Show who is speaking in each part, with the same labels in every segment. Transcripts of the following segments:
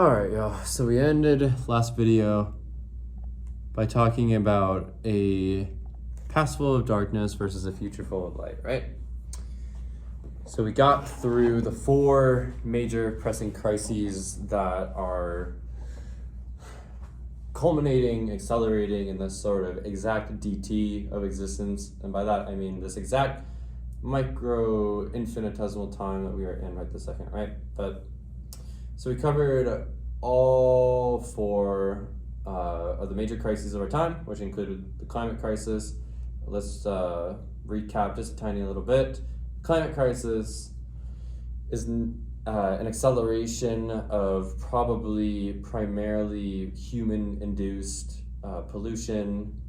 Speaker 1: Alright, y'all. So we ended last video by talking about a past full of darkness versus a future full of light, right? So we got through the four major pressing crises that are culminating, accelerating in this sort of exact DT of existence. And by that, I mean this exact micro infinitesimal time that we are in right this second, right? So we covered all four of the major crises of our time, which included the climate crisis. Let's recap just a tiny little bit. Climate crisis is an acceleration of probably primarily human-induced pollution,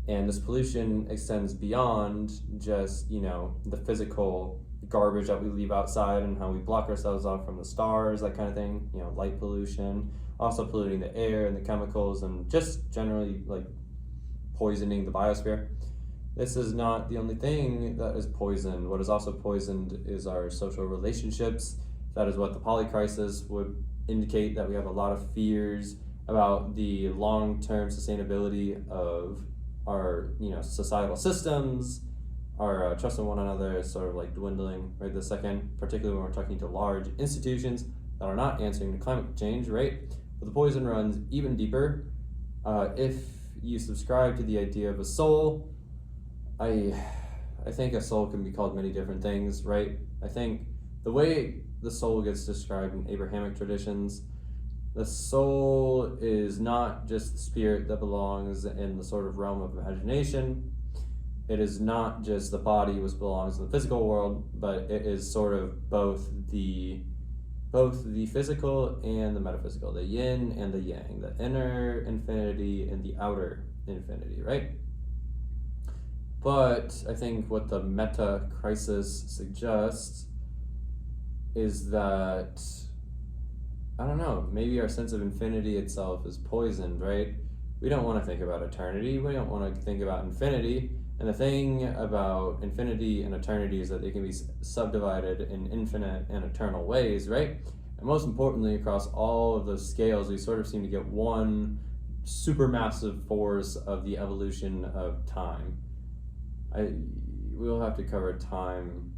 Speaker 1: and this pollution extends beyond just, the physical garbage that we leave outside and how we block ourselves off from the stars, that kind of thing, light pollution, also polluting the air and the chemicals and just generally like poisoning the biosphere. This is not the only thing that is poisoned. What is also poisoned is our social relationships. That is what the polycrisis would indicate, that we have a lot of fears about the long-term sustainability of our societal systems. Our trust in one another is sort of like dwindling right this second, particularly when we're talking to large institutions that are not answering to climate change, right? But the poison runs even deeper. If you subscribe to the idea of a soul, I think a soul can be called many different things, right? I think the way the soul gets described in Abrahamic traditions, the soul is not just the spirit that belongs in the sort of realm of imagination. It is not just the body which belongs in the physical world, but it is sort of both the physical and the metaphysical, the yin and the yang, the inner infinity and the outer infinity, right? But I think what the meta crisis suggests is that, I don't know, maybe our sense of infinity itself is poisoned, right? We don't want to think about eternity. We don't want to think about infinity. And the thing about infinity and eternity is that they can be subdivided in infinite and eternal ways, right? And most importantly, across all of those scales, we sort of seem to get one supermassive force of the evolution of time. We'll have to cover time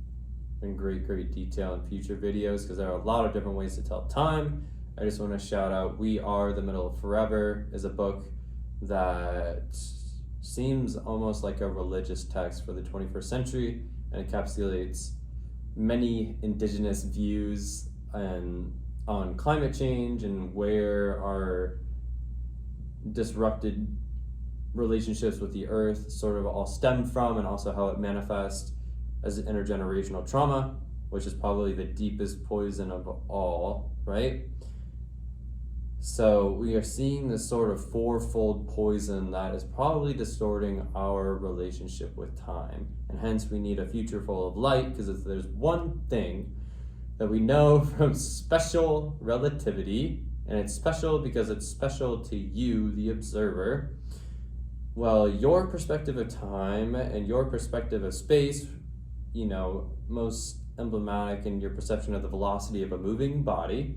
Speaker 1: in great detail in future videos because there are a lot of different ways to tell time. I just want to shout out We Are the Middle of Forever is a book that seems almost like a religious text for the 21st century and encapsulates many indigenous views on climate change and where our disrupted relationships with the earth sort of all stem from, and also how it manifests as intergenerational trauma, which is probably the deepest poison of all, right? So we are seeing this sort of fourfold poison that is probably distorting our relationship with time. And hence we need a future full of light, because if there's one thing that we know from special relativity, and it's special because it's special to you, the observer, well, your perspective of time and your perspective of space, most emblematic in your perception of the velocity of a moving body,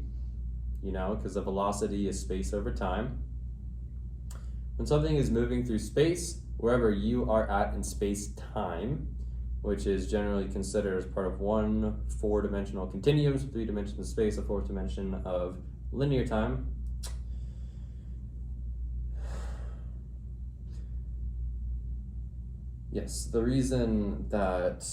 Speaker 1: because the velocity is space over time. When something is moving through space, wherever you are at in space-time, which is generally considered as part of one four-dimensional continuum, 3 dimensions of space, a fourth dimension of linear time. Yes, the reason that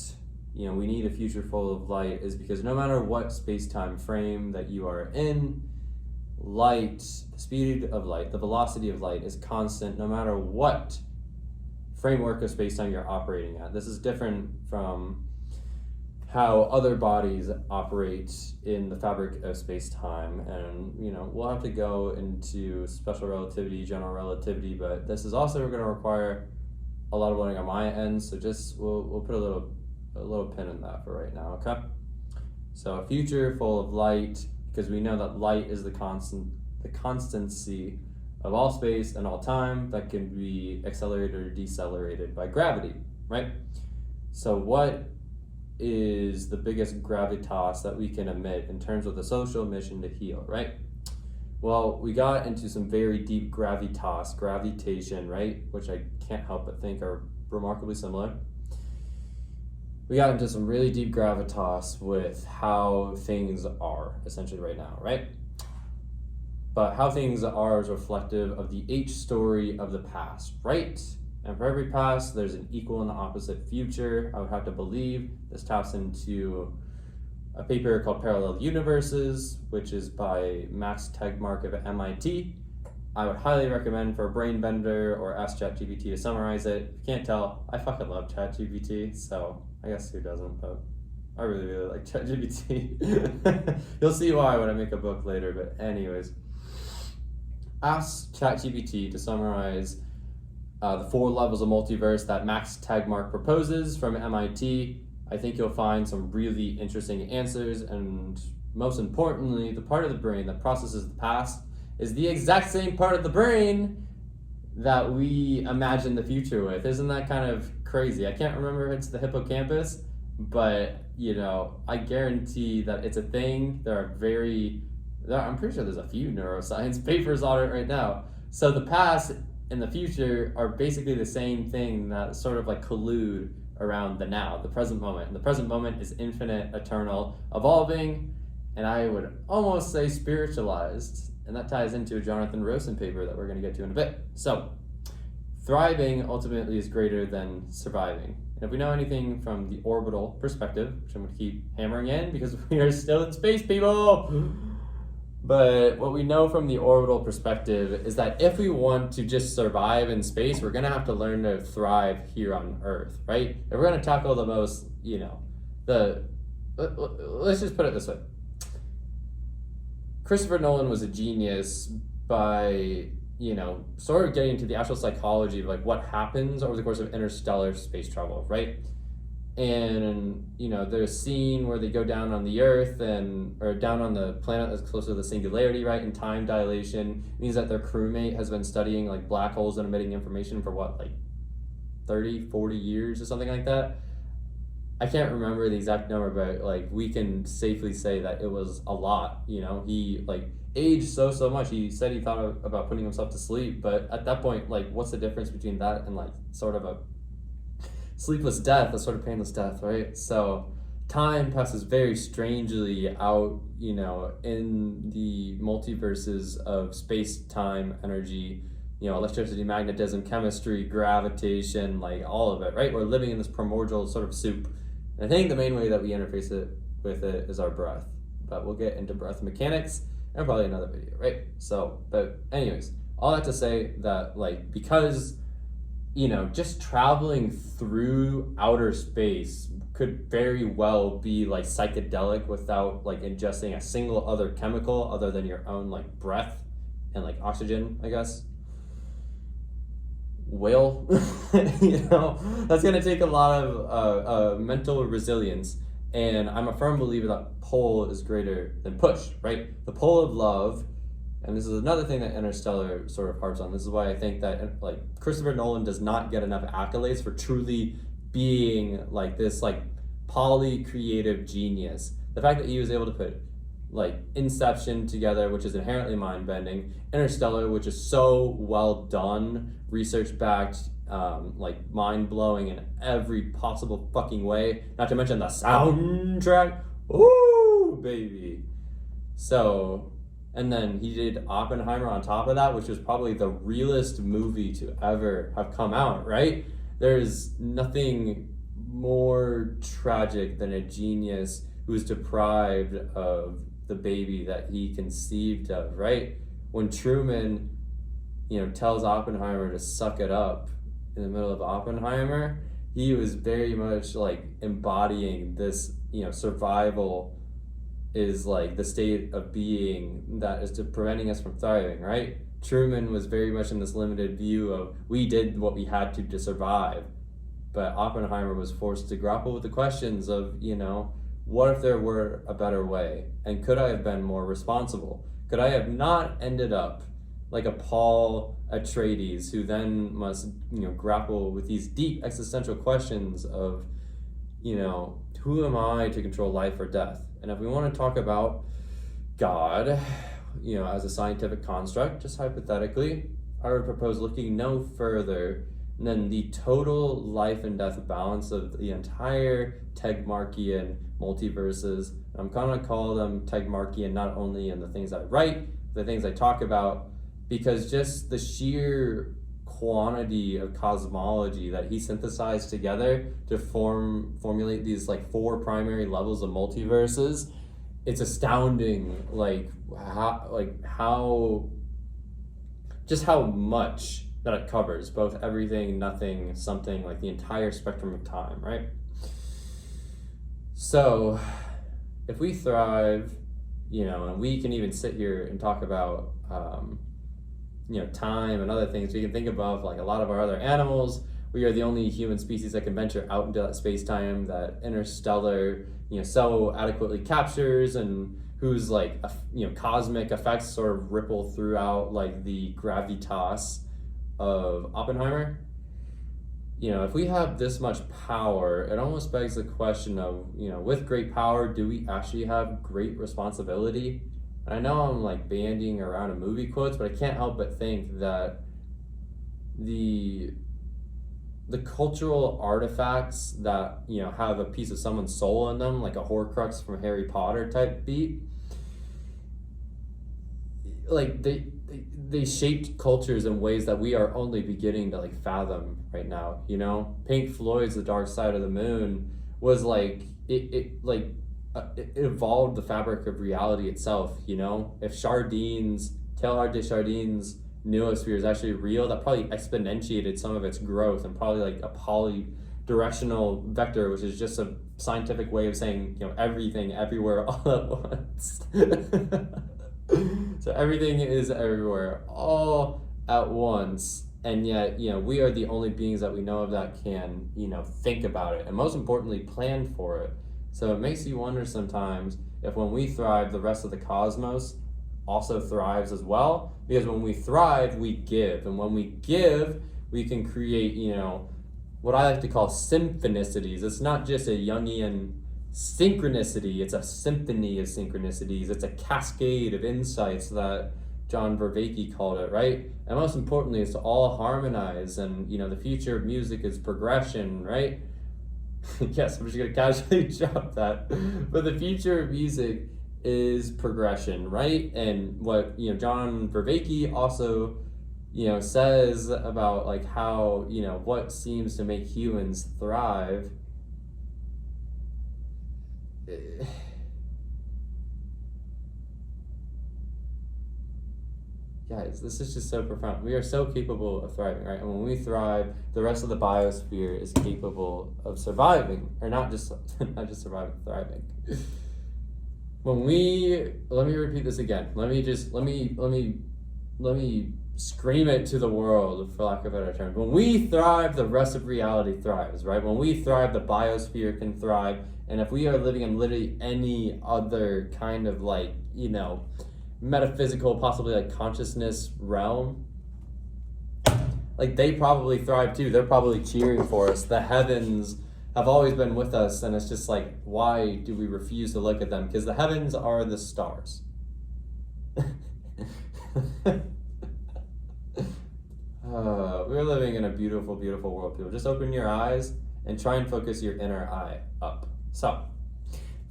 Speaker 1: we need a future full of light is because no matter what space-time frame that you are in, light, the speed of light, the velocity of light is constant no matter what framework of space-time you're operating at. This is different from how other bodies operate in the fabric of space-time, and we'll have to go into special relativity, general relativity, but this is also going to require a lot of learning on my end, so just we'll put a little pin in that for right now, okay? So a future full of light, because we know that light is the constancy of all space and all time that can be accelerated or decelerated by gravity, right? So what is the biggest gravitas that we can emit in terms of the social mission to heal, right? Well, we got into some very deep gravitation, right? Which I can't help but think are remarkably similar. We got into some really deep gravitas with how things are essentially right now, right? But how things are is reflective of the H story of the past, right? And for every past, there's an equal and opposite future. I would have to believe this taps into a paper called Parallel Universes, which is by Max Tegmark of MIT. I would highly recommend for a brain bender or ask ChatGPT to summarize it. If you can't tell, I fucking love ChatGPT, so I guess who doesn't, but I really, really like ChatGPT. You'll see why when I make a book later, but anyways. Ask ChatGPT to summarize the 4 levels of multiverse that Max Tegmark proposes from MIT. I think you'll find some really interesting answers, and most importantly, the part of the brain that processes the past is the exact same part of the brain that we imagine the future with. Isn't that kind of crazy? I can't remember if it's the hippocampus, but I guarantee that it's a thing. I'm pretty sure there's a few neuroscience papers on it right now. So the past and the future are basically the same thing that sort of like collude around the now, the present moment. And the present moment is infinite, eternal, evolving, and I would almost say spiritualized. And that ties into a Jonathan Rosen paper that we're going to get to in a bit. So, thriving ultimately is greater than surviving. And if we know anything from the orbital perspective, which I'm going to keep hammering in because we are still in space, people! But what we know from the orbital perspective is that if we want to just survive in space, we're going to have to learn to thrive here on Earth, right? If we're going to tackle the most, let's just put it this way. Christopher Nolan was a genius by, sort of getting into the actual psychology of like what happens over the course of interstellar space travel, right? And, there's a scene where they go down on the Earth or down on the planet that's closer to the singularity, right? And time dilation means that their crewmate has been studying like black holes and emitting information for 30, 40 years or something like that. I can't remember the exact number, but like we can safely say that it was a lot. He like aged so much. He said he thought about putting himself to sleep, but at that point, like, what's the difference between that and like sort of a sleepless death, a sort of painless death, right? So time passes very strangely out, in the multiverses of space-time energy, electricity, magnetism, chemistry, gravitation, like all of it, right? We're living in this primordial sort of soup. And I think the main way that we interface with it is our breath. But we'll get into breath mechanics and probably another video, right? So, but anyways, all that to say that like, because just traveling through outer space could very well be like psychedelic without like ingesting a single other chemical other than your own like breath and like oxygen, I guess. That's going to take a lot of mental resilience. And I'm a firm believer that pull is greater than push, right? The pull of love. And this is another thing that Interstellar sort of harps on. This is why I think that like Christopher Nolan does not get enough accolades for truly being like this like poly-creative genius. The fact that he was able to put like Inception together, which is inherently mind-bending, Interstellar, which is so well done, research-backed, like mind-blowing in every possible fucking way, not to mention the soundtrack. Ooh, baby. So... And then he did Oppenheimer on top of that, which was probably the realest movie to ever have come out, right? There's nothing more tragic than a genius who is deprived of the baby that he conceived of, right? When Truman, tells Oppenheimer to suck it up in the middle of Oppenheimer, he was very much like embodying this, survival is like the state of being that is preventing us from thriving, right? Truman was very much in this limited view of we did what we had to survive, but Oppenheimer was forced to grapple with the questions of, what if there were a better way? And could I have been more responsible? Could I have not ended up like a Paul Atreides who then must, grapple with these deep existential questions of, who am I to control life or death? And if we want to talk about God, as a scientific construct, just hypothetically, I would propose looking no further than the total life and death balance of the entire Tegmarkian multiverses. I'm gonna call them Tegmarkian not only in the things I write, the things I talk about, because just the sheer quantity of cosmology that he synthesized together to formulate these like 4 primary levels of multiverses, it's astounding how much that it covers, both everything, nothing, something, like the entire spectrum of time, right? So if we thrive, and we can even sit here and talk about time and other things, we can think above like a lot of our other animals. We are the only human species that can venture out into that space-time that interstellar so adequately captures, and whose like cosmic effects sort of ripple throughout like the gravitas of Oppenheimer. If we have this much power, it almost begs the question of, with great power, do we actually have great responsibility? And I know I'm like bandying around a movie quotes, but I can't help but think that the cultural artifacts that have a piece of someone's soul in them, like a Horcrux from Harry Potter type beat, like they shaped cultures in ways that we are only beginning to like fathom right now. Pink Floyd's The Dark Side of the Moon was like it evolved the fabric of reality itself. If Teilhard de Chardin's noosphere is actually real, that probably exponentiated some of its growth, and probably like a polydirectional vector, which is just a scientific way of saying everything everywhere all at once. So everything is everywhere all at once, and yet we are the only beings that we know of that can think about it, and most importantly plan for it. So it makes you wonder sometimes if when we thrive, the rest of the cosmos also thrives as well, because when we thrive, we give, and when we give, we can create what I like to call symphonicities. It's not just a Jungian synchronicity, it's a symphony of synchronicities. It's a cascade of insights that John Vervaeke called it, right? And most importantly, it's to all harmonize, and the future of music is progression, right? Yes, I'm just gonna casually drop that, but the future of music is progression, right? And what John Vervaeke also says about like how what seems to make humans thrive. Guys, this is just so profound. We are so capable of thriving, right? And when we thrive, the rest of the biosphere is capable of surviving, or not just surviving, thriving. Let me repeat this again. Let me scream it to the world, for lack of a better term. When we thrive, the rest of reality thrives, right? When we thrive, the biosphere can thrive. And if we are living in literally any other kind of like, metaphysical, possibly like consciousness realm, like they probably thrive too. They're probably cheering for us. The heavens have always been with us, and it's just like, why do we refuse to look at them? Because the heavens are the stars. We're living in a beautiful, beautiful world, people. Just open your eyes and try and focus your inner eye up. So,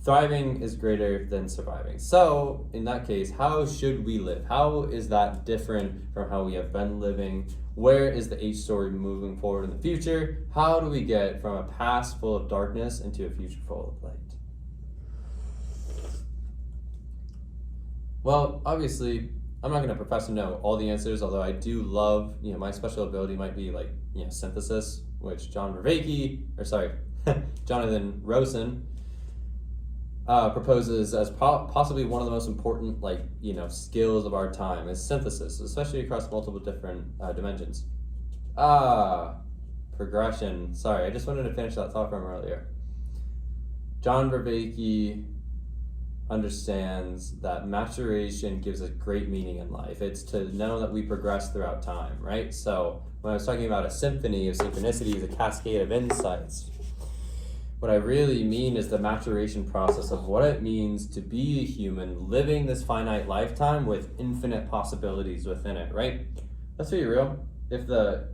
Speaker 1: thriving is greater than surviving. So, in that case, how should we live? How is that different from how we have been living? Where is the H story moving forward in the future? How do we get from a past full of darkness into a future full of light? Well, obviously, I'm not going to profess to know all the answers, although I do love, my special ability might be like, synthesis, which Jonathan Rosen proposes as possibly one of the most important, skills of our time is synthesis, especially across multiple different dimensions. Progression. Sorry, I just wanted to finish that thought from earlier. John Vervaeke understands that maturation gives us great meaning in life. It's to know that we progress throughout time, right? So when I was talking about a symphony of synchronicities, a cascade of insights, What I really mean is the maturation process of what it means to be a human living this finite lifetime with infinite possibilities within it, right? Let's be real. If the,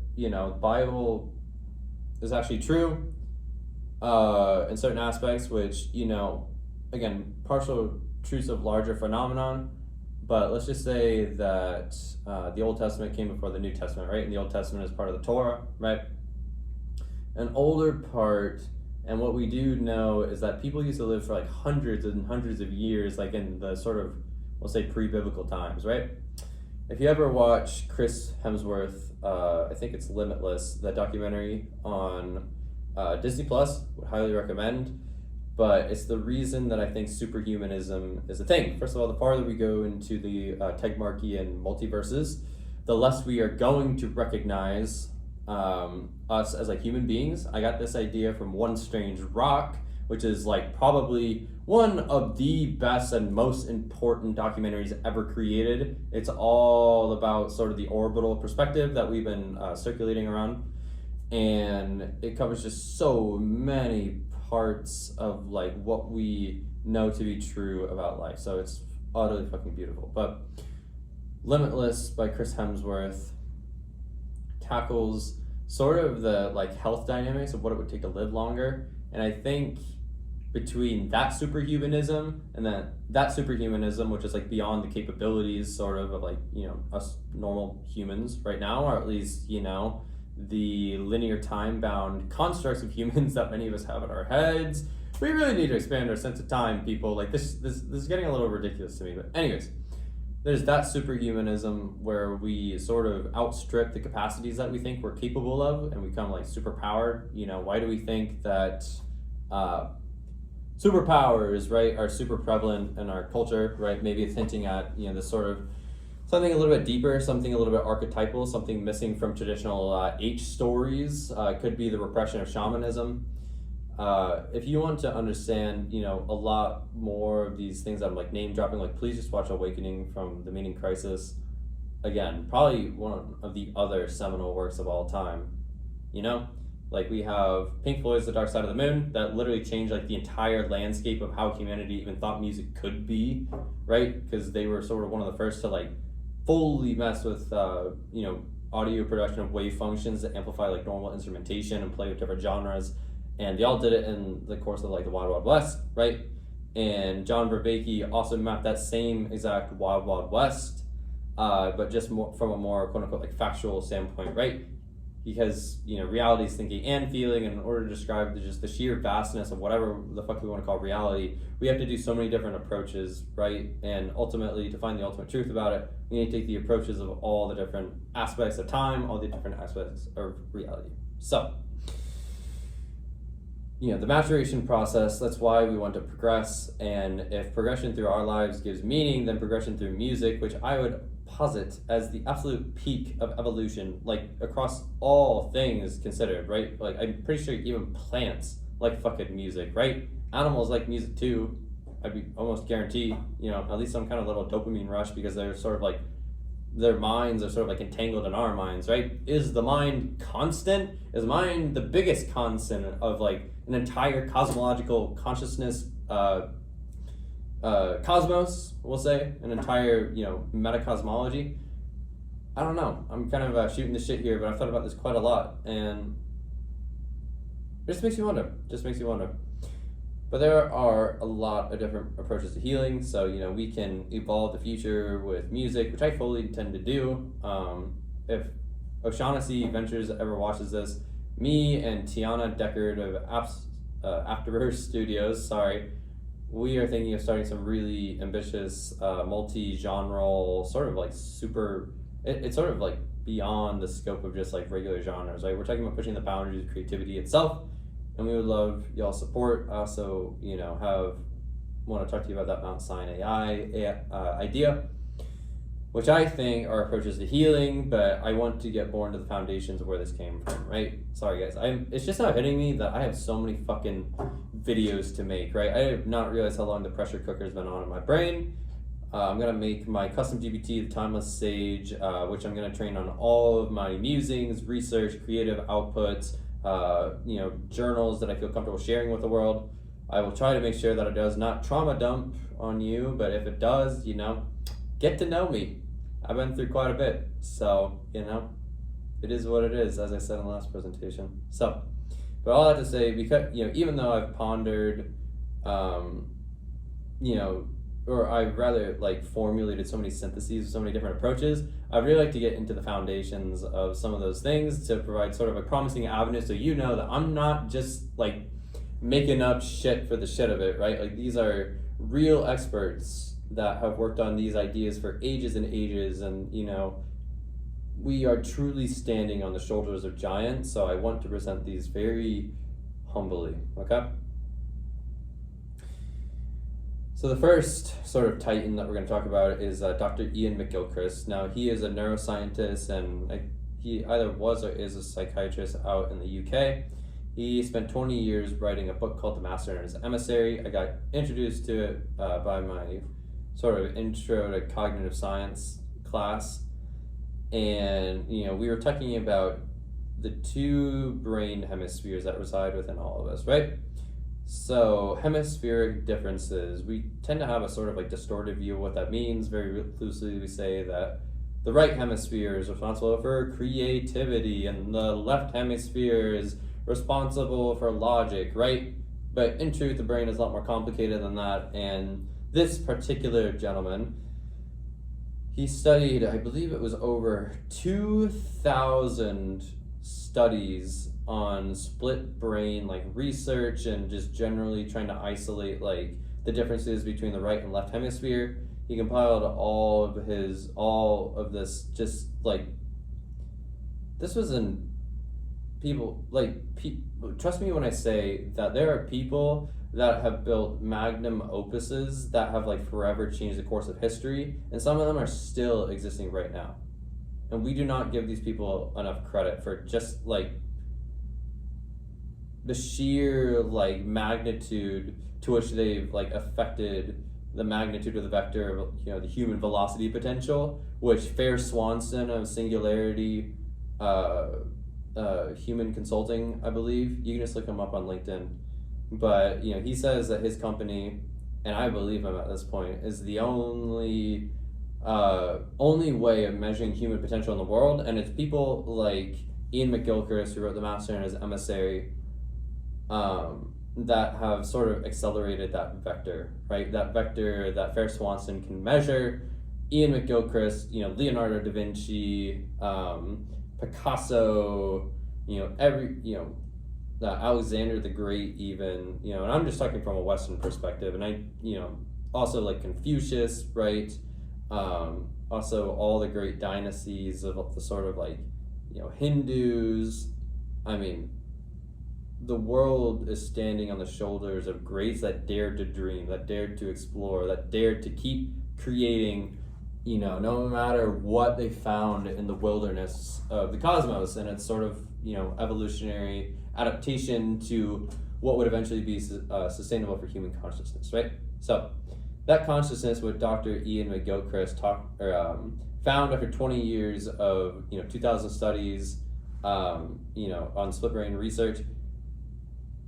Speaker 1: Bible is actually true, in certain aspects, which, again, partial truths of larger phenomenon, but let's just say that the Old Testament came before the New Testament, right? And the Old Testament is part of the Torah, right? An older part, and what we do know is that people used to live for like hundreds and hundreds of years, like in the sort of, we'll say, pre-biblical times, right? If you ever watch Chris Hemsworth, I think it's Limitless, that documentary on Disney Plus, would highly recommend. But it's the reason that I think superhumanism is a thing. First of all, the farther we go into the Tegmarkian multiverses, the less we are going to recognize us as like human beings. I got this idea from One Strange Rock, which is like probably one of the best and most important documentaries ever created. It's all about sort of the orbital perspective that we've been circulating around, and it covers just so many parts of like what we know to be true about life. So it's utterly fucking beautiful. But Limitless by Chris Hemsworth tackles sort of the like health dynamics of what it would take to live longer. And I think between that superhumanism and that superhumanism, which is like beyond the capabilities sort of like, us normal humans right now, or at least, the linear time-bound constructs of humans that many of us have in our heads. We really need to expand our sense of time, people. Like this is getting a little ridiculous to me. But anyways, there's that superhumanism where we sort of outstrip the capacities that we think we're capable of, and we become like superpowered. Why do we think that superpowers, right, are super prevalent in our culture, right? Maybe it's hinting at, this sort of something a little bit deeper, something a little bit archetypal, something missing from traditional H stories. Could be the repression of shamanism. If you want to understand, a lot more of these things that I'm like name dropping, like please just watch Awakening from the Meaning Crisis. Again, probably one of the other seminal works of all time. Like we have Pink Floyd's The Dark Side of the Moon that literally changed like the entire landscape of how humanity even thought music could be, right? Because they were sort of one of the first to like fully mess with audio production of wave functions that amplify like normal instrumentation and play with different genres, and they all did it in the course of like the Wild Wild West, right? And John Vervaeke also mapped that same exact Wild Wild West, but just more from a more quote unquote like factual standpoint, right? Because reality is thinking and feeling, and in order to describe just the sheer vastness of whatever the fuck we want to call reality, we have to do so many different approaches, right? And ultimately, to find the ultimate truth about it, we need to take the approaches of all the different aspects of time, all the different aspects of reality. So, the maturation process, that's why we want to progress. And if progression through our lives gives meaning, then progression through music, which I would posit as the absolute peak of evolution, like across all things considered, right? Like I'm pretty sure even plants like fucking music, right? Animals like music too. I'd be almost guarantee, at least some kind of little dopamine rush, because they're sort of like, their minds are sort of like entangled in our minds, right? Is the mind constant? Is mind the biggest constant of like an entire cosmological consciousness cosmos, we'll say, an entire, metacosmology? I don't know. I'm kind of shooting the shit here, but I've thought about this quite a lot, and it just makes you wonder. But there are a lot of different approaches to healing, so, we can evolve the future with music, which I fully intend to do. If O'Shaughnessy Ventures ever watches this, me and Tiana Deckard of Afterburst Studios, we are thinking of starting some really ambitious, multi-genre, sort of like it's sort of like beyond the scope of just like regular genres, right? We're talking about pushing the boundaries of creativity itself, and we would love y'all's support. I also, want to talk to you about that Mount Sinai AI idea, which I think are approaches to healing, but I want to get more into the foundations of where this came from, right? Sorry guys, it's just not hitting me that I have so many fucking videos to make, right? I have not realized how long the pressure cooker's been on in my brain. I'm gonna make my custom GPT, the Timeless Sage, which I'm gonna train on all of my musings, research, creative outputs, journals that I feel comfortable sharing with the world. I will try to make sure that it does not trauma dump on you, but if it does, get to know me. I've been through quite a bit, so, it is what it is, as I said in the last presentation. So, but all that to say, because, even though I've pondered, or I've rather formulated so many syntheses, so many different approaches, I'd really like to get into the foundations of some of those things to provide sort of a promising avenue so that I'm not just making up shit for the shit of it, right? These are real experts that have worked on these ideas for ages and ages, and we are truly standing on the shoulders of giants, so I want to present these very humbly, okay? So the first sort of titan that we're going to talk about is Dr. Ian McGilchrist. Now, he is a neuroscientist, and he either was or is a psychiatrist out in the UK. He spent 20 years writing a book called The Master and His Emissary. I got introduced to it by my sort of intro to cognitive science class. And, we were talking about the two brain hemispheres that reside within all of us, right? So hemispheric differences, we tend to have a sort of distorted view of what that means. Very loosely, we say that the right hemisphere is responsible for creativity and the left hemisphere is responsible for logic, right? But in truth, the brain is a lot more complicated than that. And this particular gentleman, he studied, I believe it was over 2,000 studies on split brain research and just generally trying to isolate the differences between the right and left hemisphere. He compiled all of this just this was in people trust me when I say that there are people that have built magnum opuses that have forever changed the course of history, and some of them are still existing right now. And we do not give these people enough credit for just the sheer magnitude to which they've affected the magnitude of the vector of the human velocity potential, which Fair Swanson of Singularity Human Consulting, I believe, you can just look him up on LinkedIn. But he says that his company, and I believe him at this point, is the only way of measuring human potential in the world, and it's people like Ian McGilchrist, who wrote The Master and His Emissary, that have sort of accelerated that vector, right? That vector that Fair Swanson can measure. Ian McGilchrist, Leonardo da Vinci, Picasso, Alexander the Great, even, and I'm just talking from a Western perspective, and I, also Confucius, right? Also all the great dynasties of the sort of Hindus. I mean, the world is standing on the shoulders of greats that dared to dream, that dared to explore, that dared to keep creating, no matter what they found in the wilderness of the cosmos. And it's sort of, evolutionary adaptation to what would eventually be sustainable for human consciousness, right? So that consciousness, what Dr. Ian McGilchrist found after 20 years of 2,000 studies, on split brain research.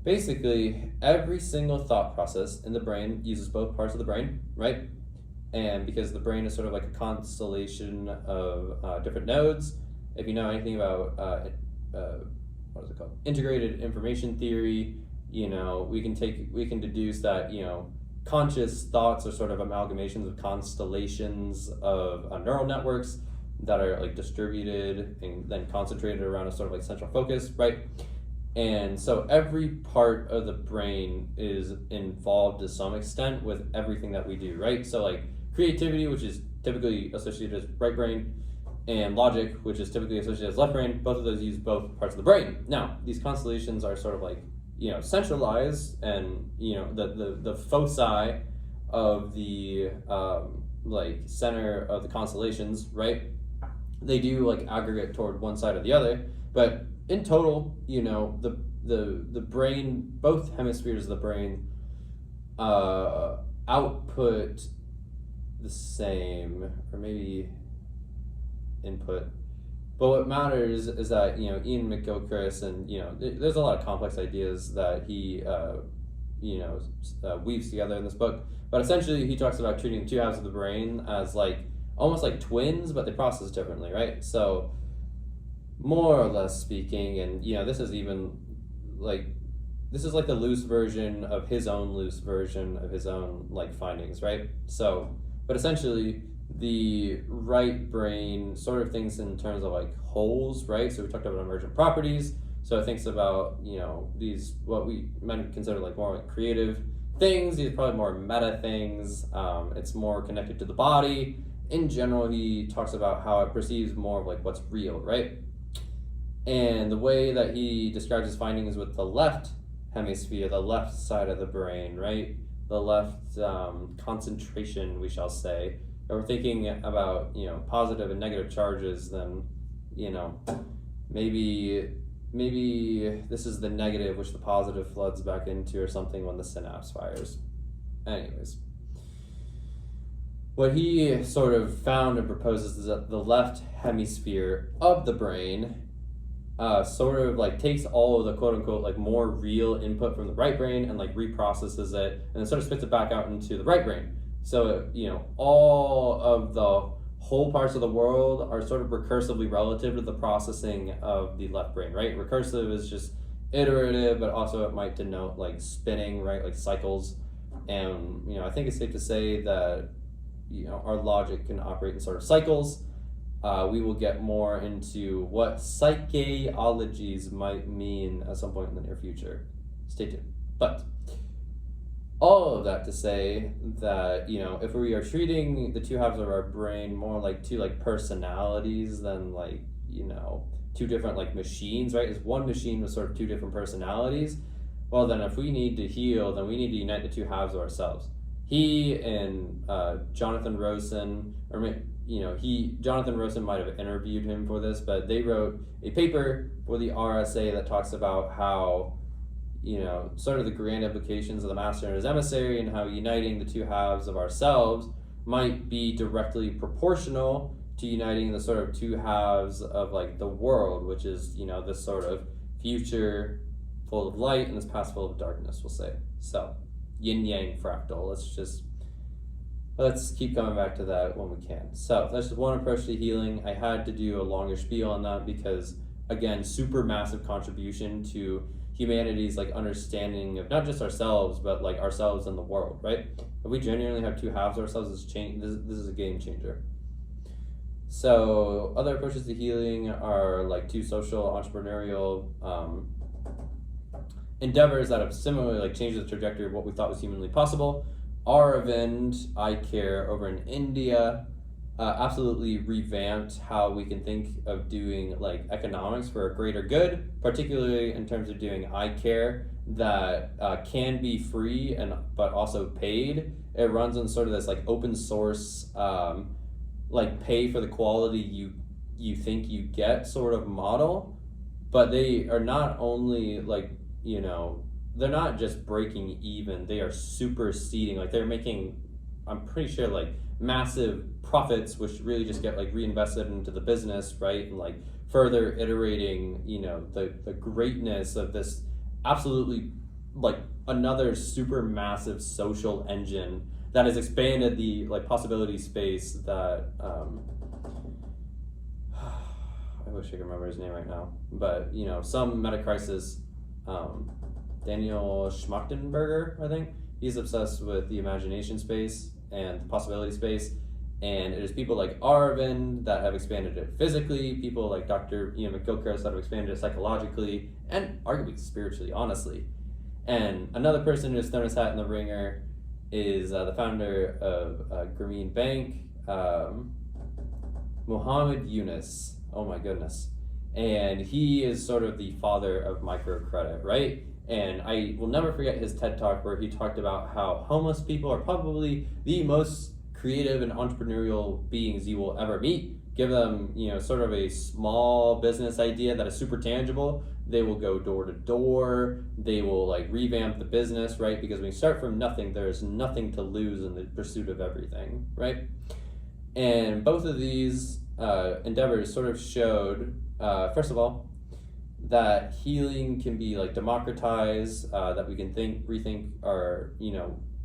Speaker 1: Basically, every single thought process in the brain uses both parts of the brain, right? And because the brain is sort of like a constellation of different nodes, if you know anything about what is it called? Integrated information theory, we can deduce that conscious thoughts are sort of amalgamations of constellations of neural networks that are distributed and then concentrated around a sort of central focus, right? And so every part of the brain is involved to some extent with everything that we do, right? So creativity, which is typically associated as right brain, and logic, which is typically associated as left brain, both of those use both parts of the brain. Now, these constellations are sort of centralized, and the foci of the center of the constellations, right? They do aggregate toward one side or the other, but in total, the brain, both hemispheres of the brain, output the same, or maybe input. But what matters is that, Ian McGilchrist, and, there's a lot of complex ideas that he, weaves together in this book. But essentially, he talks about treating the two halves of the brain as like almost like twins, but they process differently, right? So, more or less speaking, and this is even like the loose version of his own loose version of his own like findings, right? So, but essentially, the right brain sort of thinks in terms of like wholes, right? So we talked about emergent properties. So it thinks about, these, what we might consider like more like creative things. These are probably more meta things. It's more connected to the body. In general, he talks about how it perceives more of like what's real, right? And the way that he describes his findings with the left hemisphere, the left side of the brain, right? The left concentration, we shall say. If we're thinking about, positive and negative charges, then, maybe this is the negative which the positive floods back into or something when the synapse fires. Anyways, what he sort of found and proposes is that the left hemisphere of the brain sort of like takes all of the quote unquote like more real input from the right brain and like reprocesses it and then sort of spits it back out into the right brain. So, all of the whole parts of the world are sort of recursively relative to the processing of the left brain, right? Recursive is just iterative, but also it might denote like spinning, right? Like cycles. And, I think it's safe to say that, our logic can operate in sort of cycles. We will get more into what psycheologies might mean at some point in the near future. Stay tuned. But all of that to say that, if we are treating the two halves of our brain more like two like personalities than like, two different like machines, right? It's one machine with sort of two different personalities. Well, then if we need to heal, then we need to unite the two halves of ourselves. He and Jonathan Rosen, Jonathan Rosen might have interviewed him for this, but they wrote a paper for the RSA that talks about how, sort of the grand implications of the master and his emissary and how uniting the two halves of ourselves might be directly proportional to uniting the sort of two halves of like the world, which is, this sort of future full of light and this past full of darkness, we'll say. So, yin-yang fractal. Let's keep coming back to that when we can. So, that's just one approach to healing. I had to do a longer spiel on that because, again, super massive contribution to humanity's like understanding of not just ourselves, but like ourselves and the world, right? If we genuinely have two halves of ourselves, this is a game changer. So other approaches to healing are like two social entrepreneurial endeavors that have similarly like changed the trajectory of what we thought was humanly possible. Aravind Eye Care over in India absolutely revamped how we can think of doing like economics for a greater good, particularly in terms of doing eye care that can be free and but also paid. It runs on sort of this like open source like pay for the quality you think you get sort of model, but they are not only like, they're not just breaking even, they are superseding, like they're making, I'm pretty sure, like massive profits, which really just get like reinvested into the business, right? And like further iterating, the greatness of this absolutely like another super massive social engine that has expanded the like possibility space that I wish I could remember his name right now, but some meta-crisis, Daniel Schmachtenberger, I think, he's obsessed with the imagination space and the possibility space, and it is people like Aravind that have expanded it physically, people like Dr. Ian McGilchrist that have expanded it psychologically and arguably spiritually, honestly. And another person who's thrown his hat in the ringer is the founder of Grameen Bank, Muhammad Yunus. Oh my goodness. And he is sort of the father of microcredit, right? And I will never forget his TED Talk where he talked about how homeless people are probably the most creative and entrepreneurial beings you will ever meet. Give them, sort of a small business idea that is super tangible. They will go door to door. They will like revamp the business, right? Because when you start from nothing, there's nothing to lose in the pursuit of everything, right? And both of these endeavors sort of showed, first of all, that healing can be like democratized, that we can rethink our,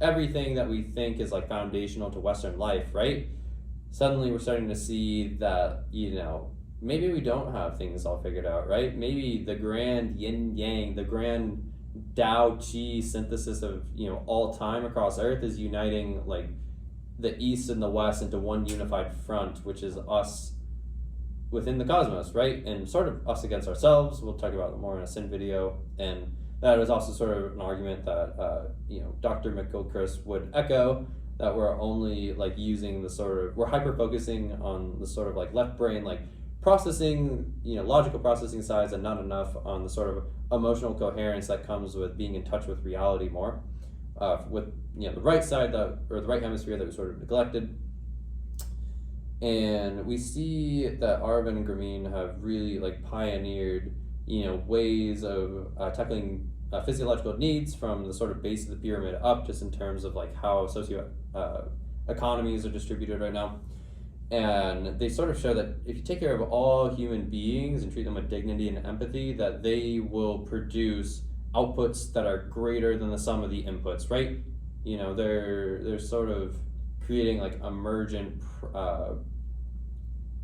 Speaker 1: everything that we think is like foundational to Western life, right? Suddenly we're starting to see that, maybe we don't have things all figured out, right? Maybe the grand yin yang, the grand Tao Chi synthesis of, all time across Earth is uniting like the East and the West into one unified front, which is us within the cosmos, right? And sort of us against ourselves. We'll talk about it more in a sin video. And that is also sort of an argument that, Dr. McGilchrist would echo, that we're only like using we're hyper-focusing on the sort of like left brain, like processing, logical processing sides, and not enough on the sort of emotional coherence that comes with being in touch with reality more, with the right side or the right hemisphere that we sort of neglected. And we see that Arvin and Grameen have really like pioneered, ways of tackling physiological needs from the sort of base of the pyramid up, just in terms of like how economies are distributed right now. And they sort of show that if you take care of all human beings and treat them with dignity and empathy, that they will produce outputs that are greater than the sum of the inputs, right? They're sort of creating like emergent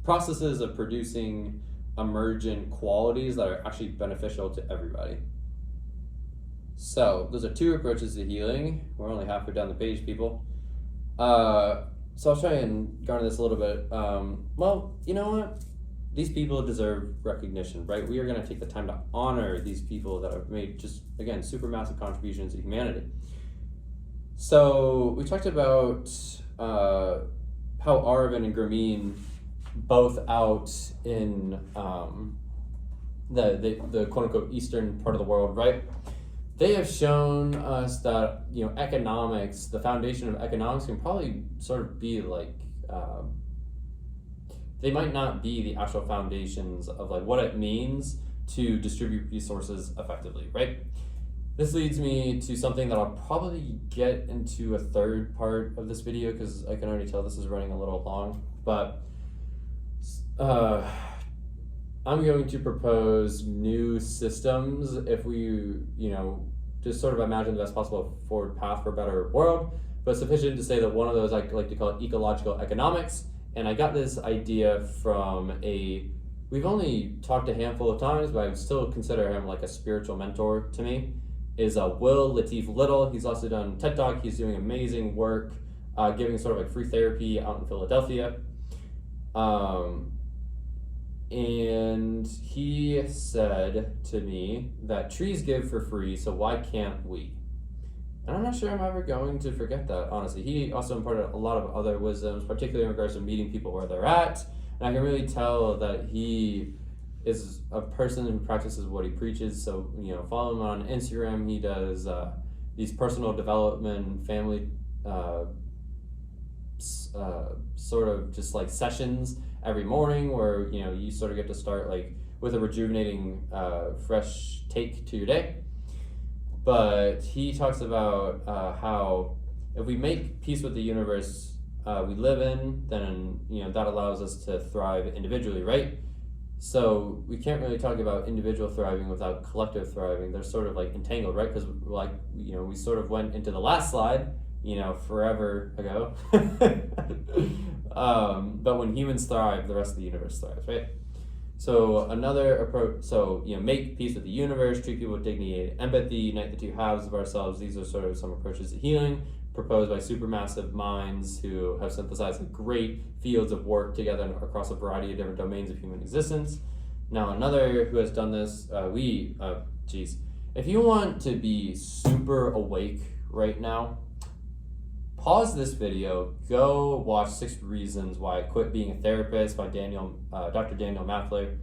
Speaker 1: processes of producing emergent qualities that are actually beneficial to everybody. So those are two approaches to healing. We're only halfway down the page, people. So I'll try and garner this a little bit. Well, you know what? These people deserve recognition, right? We are going to take the time to honor these people that have made just, again, super massive contributions to humanity. So we talked about how Arvin and Grameen, both out in the quote-unquote eastern part of the world, right? They have shown us that, economics, the foundation of economics, can probably sort of be like, they might not be the actual foundations of like what it means to distribute resources effectively, right? This leads me to something that I'll probably get into a third part of this video, because I can already tell this is running a little long, but I'm going to propose new systems if we, just sort of imagine the best possible forward path for a better world, but sufficient to say that one of those I like to call it ecological economics. And I got this idea from we've only talked a handful of times, but I would still consider him like a spiritual mentor to me, is Will Latif Little. He's also done TED Talk. He's doing amazing work, giving sort of like free therapy out in Philadelphia. And he said to me that trees give for free, so why can't we? And I'm not sure I'm ever going to forget that, honestly. He also imparted a lot of other wisdoms, particularly in regards to meeting people where they're at. And I can really tell that he is a person who practices what he preaches. So, follow him on Instagram. He does these personal development, family sort of just like sessions every morning where, you sort of get to start like with a rejuvenating, fresh take to your day. But he talks about how if we make peace with the universe we live in, then that allows us to thrive individually, right? So we can't really talk about individual thriving without collective thriving. They're sort of like entangled, right? Because like we sort of went into the last slide, forever ago. But when humans thrive, the rest of the universe thrives, right? So another approach, make peace with the universe, treat people with dignity and empathy, unite the two halves of ourselves. These are sort of some approaches to healing proposed by supermassive minds who have synthesized great fields of work together across a variety of different domains of human existence. Now, another who has done this, if you want to be super awake right now, pause this video, go watch 6 Reasons Why I Quit Being a Therapist by Dr. Daniel Maffler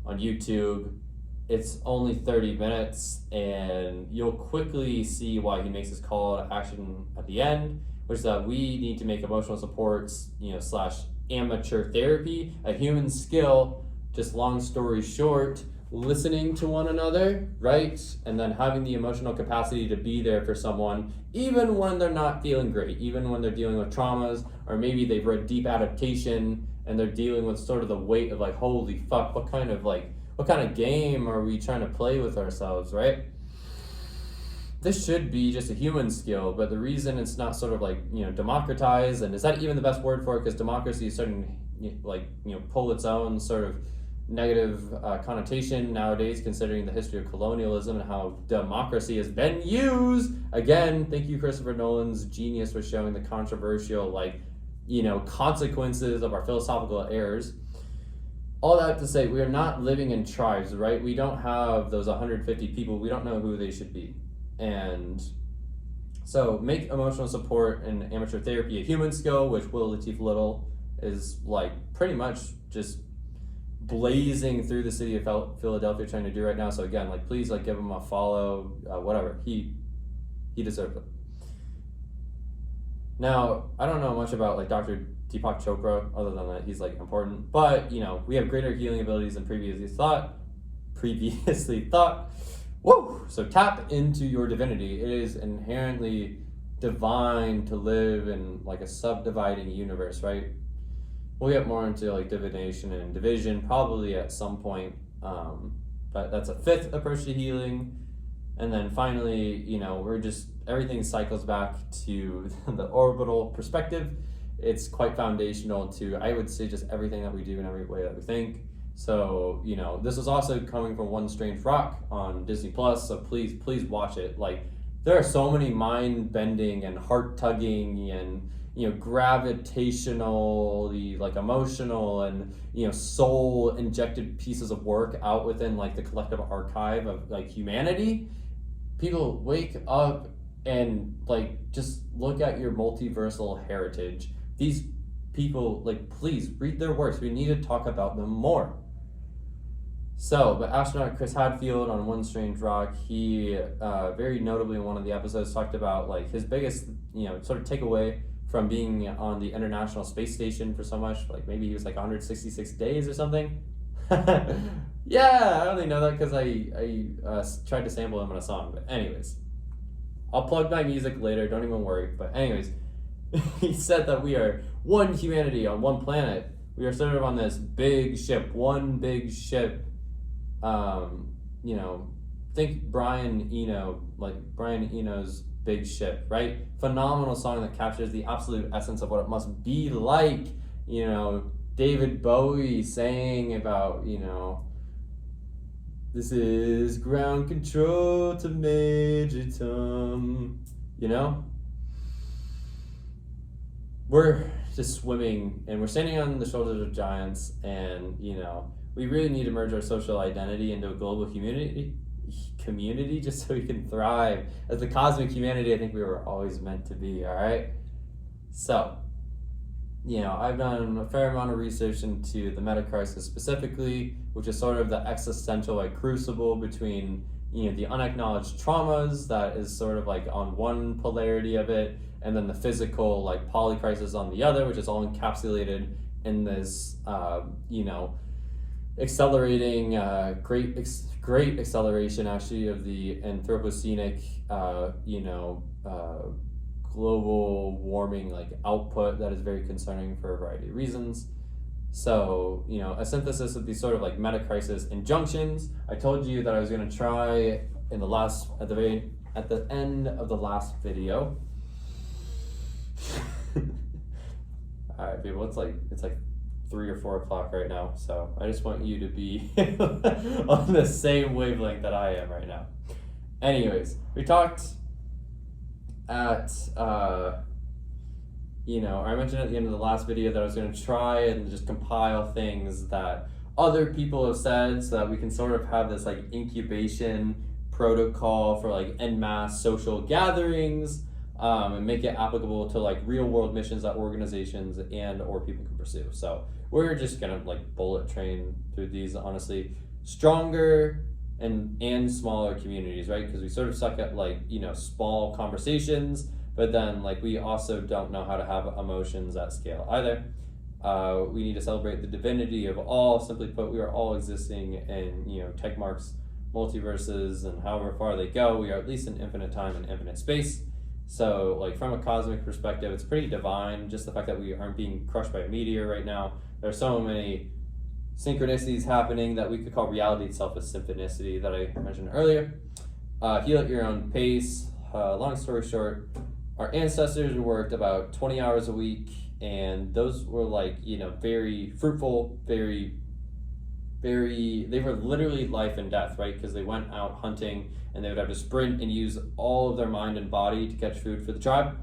Speaker 1: on YouTube. It's only 30 minutes, and you'll quickly see why he makes his call to action at the end, which is that we need to make emotional supports, / amateur therapy a human skill. Just long story short, listening to one another, right? And then having the emotional capacity to be there for someone, even when they're not feeling great, even when they're dealing with traumas, or maybe they've read deep adaptation and they're dealing with sort of the weight of like, holy fuck, what kind of game are we trying to play with ourselves, right? This should be just a human skill, but the reason it's not sort of like, democratized, and is that even the best word for it? Because democracy is starting to, pull its own sort of negative connotation nowadays, considering the history of colonialism and how democracy has been used. Again, thank you, Christopher Nolan's genius for showing the controversial, consequences of our philosophical errors. All that to say, we are not living in tribes, right? We don't have those 150 people. We don't know who they should be. And so make emotional support and amateur therapy a human skill, which Will Latif Little is pretty much just blazing through the city of Philadelphia trying to do right now. So again, please give him a follow, whatever. He deserves it. Now, I don't know much about Dr. Deepak Chopra, other than that he's important, but we have greater healing abilities than previously thought. Woo! So tap into your divinity. It is inherently divine to live in a subdividing universe, right? We'll get more into divination and division probably at some point, but that's a fifth approach to healing. And then finally, everything cycles back to the orbital perspective. It's quite foundational to, I would say, just everything that we do and every way that we think. So, this is also coming from One Strange Rock on Disney Plus, so please watch it. There are so many mind-bending and heart-tugging and, gravitational, emotional and, soul-injected pieces of work out within, the collective archive of, humanity. People, wake up and, just look at your multiversal heritage. These people, please read their works. We need to talk about them more. So, but astronaut Chris Hadfield on One Strange Rock, he very notably in one of the episodes talked about his biggest, sort of takeaway from being on the International Space Station for so much, maybe he was 166 days or something. Yeah, I only know that because I tried to sample him in a song. But anyways, I'll plug my music later, don't even worry. But anyways, he said that we are one humanity on one planet. We are sort of on this big ship, one big ship. Think Brian Eno's Big Ship, right? Phenomenal song that captures the absolute essence of what it must be like. David Bowie saying about, this is ground control to Major Tom, We're just swimming and we're standing on the shoulders of giants, and we really need to merge our social identity into a global community just so we can thrive as the cosmic humanity I think we were always meant to be. All right, so I've done a fair amount of research into the meta crisis specifically, which is sort of the existential crucible between the unacknowledged traumas that is sort of on one polarity of it, and then the physical polycrisis on the other, which is all encapsulated in this accelerating great acceleration actually of the Anthropocenic global warming output that is very concerning for a variety of reasons. So a synthesis of these sort of meta crisis injunctions. I told you that I was going to try at the end of the last video. All right, people, it's 3 or 4 o'clock right now, so I just want you to be on the same wavelength that I am right now. Anyways, we talked at I mentioned at the end of the last video that I was going to try and just compile things that other people have said so that we can sort of have this incubation protocol for en masse social gatherings, and make it applicable to real world missions that organizations and or people can pursue. So we're just gonna bullet train through these, honestly. Stronger and smaller communities, right? Because we sort of suck at small conversations, but then we also don't know how to have emotions at scale either. We need to celebrate the divinity of all. Simply put, we are all existing in, Tegmark's multiverses, and however far they go, we are at least in infinite time and infinite space. So, like, from a cosmic perspective, it's pretty divine. Just the fact that we aren't being crushed by a meteor right now. There's so many synchronicities happening that we could call reality itself a synchronicity that I mentioned earlier. Heal at your own pace. Long story short, our ancestors worked about 20 hours a week, and those were very fruitful, they were literally life and death, right? Because they went out hunting and they would have to sprint and use all of their mind and body to catch food for the tribe.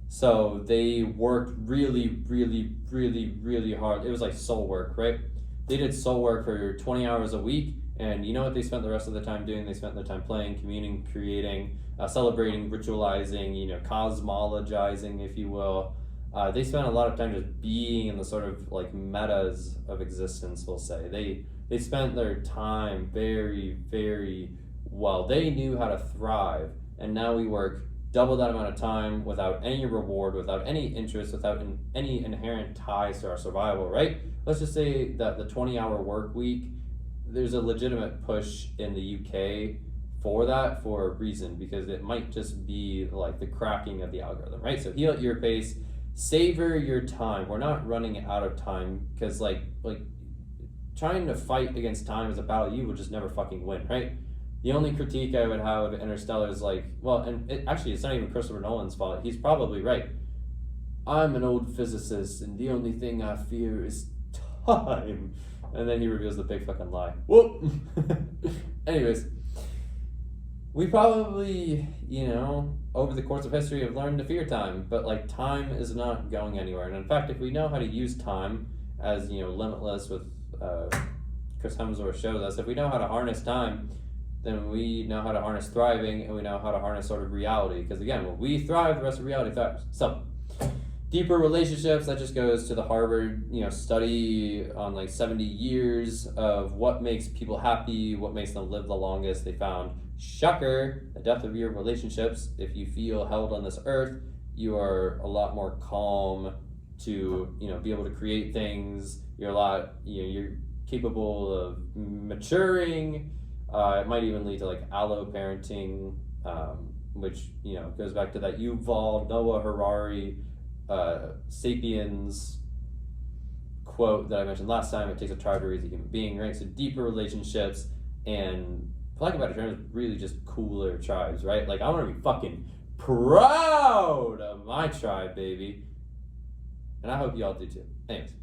Speaker 1: So they worked really, really, really, really hard. It was like soul work, right? They did soul work for 20 hours a week, and you know what they spent the rest of the time doing? They spent their time playing, communing, creating, celebrating, ritualizing, cosmologizing, if you will. They spent a lot of time just being in the sort of like metas of existence, we'll say. They spent their time very, very well. They knew how to thrive, and now we work double that amount of time without any reward, without any interest, without any inherent ties to our survival, right? Let's just say that the 20-hour work week, there's a legitimate push in the UK for that for a reason, because it might just be like the cracking of the algorithm, right? So heal at your pace, savor your time. We're not running out of time, because like trying to fight against time is a battle you will just never fucking win, right? The only critique I would have of Interstellar is it's not even Christopher Nolan's fault. He's probably right. I'm an old physicist, and the only thing I fear is time. And then he reveals the big fucking lie. Whoop! Anyways, we probably, over the course of history have learned to fear time, but time is not going anywhere. And in fact, if we know how to use time as, limitless with Chris Hemsworth shows us, if we know how to harness time, then we know how to harness thriving, and we know how to harness sort of reality. Because again, when we thrive, the rest of reality thrives. So, deeper relationships, that just goes to the Harvard, study on 70 years of what makes people happy, what makes them live the longest. They found, shocker, the depth of your relationships. If you feel held on this earth, you are a lot more calm to, be able to create things. You're capable of maturing. It might even lead to allo parenting, which goes back to that Yuval Noah Harari Sapiens quote that I mentioned last time. It takes a tribe to raise a human being, right? So deeper relationships, and for lack of better terms, really just cooler tribes, right? I want to be fucking proud of my tribe, baby, and I hope y'all do too. Anyways.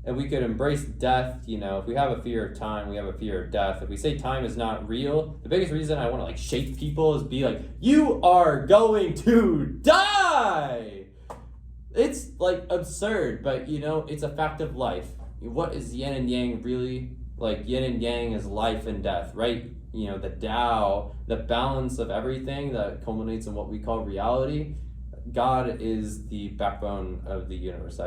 Speaker 1: And we could embrace death, if we have a fear of time, we have a fear of death. If we say time is not real, the biggest reason I want to shake people is be you are going to die! It's absurd, but it's a fact of life. What is yin and yang really? Yin and yang is life and death, right? The Tao, the balance of everything that culminates in what we call reality. God is the backbone of the universe.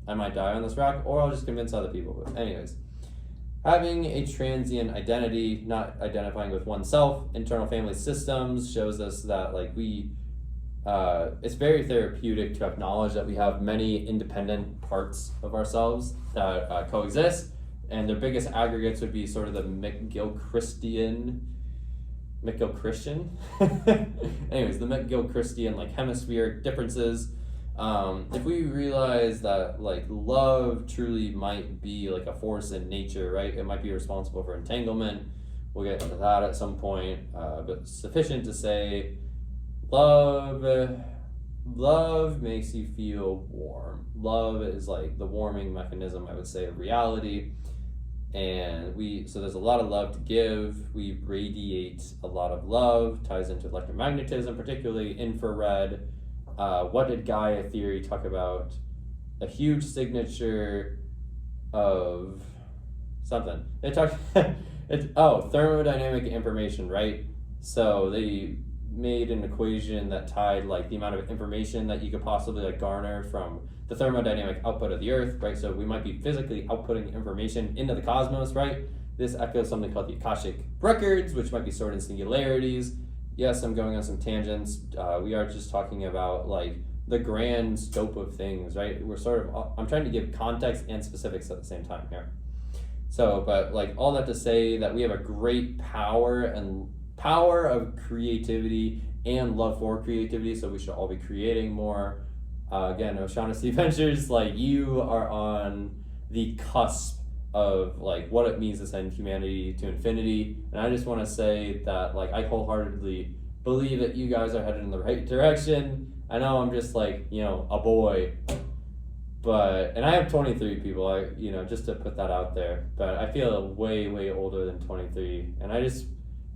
Speaker 1: I might die on this rock, or I'll just convince other people. But anyways, having a transient identity, not identifying with oneself, internal family systems shows us that it's very therapeutic to acknowledge that we have many independent parts of ourselves that coexist, and their biggest aggregates would be sort of the McGill-Christian. Anyways, the McGill-Christian hemispheric differences. If we realize that love truly might be a force in nature, right? It might be responsible for entanglement. We'll get into that at some point, but sufficient to say love makes you feel warm. Love is the warming mechanism, I would say, of reality. And so there's a lot of love to give. We radiate a lot of love, ties into electromagnetism, particularly infrared. What did Gaia theory talk about? A huge signature of something. They talked, thermodynamic information, right? So they made an equation that tied the amount of information that you could possibly garner from the thermodynamic output of the Earth, right? So we might be physically outputting information into the cosmos, right? This echoes something called the Akashic Records, which might be stored in singularities. Yes, I'm going on some tangents. We are just talking about the grand scope of things, right? We're sort of, I'm trying to give context and specifics at the same time here. So, but like all that to say that we have a great power of creativity and love for creativity, so we should all be creating more. Again, O'Shaughnessy Ventures, like you are on the cusp of like what it means to send humanity to infinity, and I just want to say that like I wholeheartedly believe that you guys are headed in the right direction. I know I'm just like, you know, a boy, and I have 23 people, just to put that out there, but I feel way older than 23, and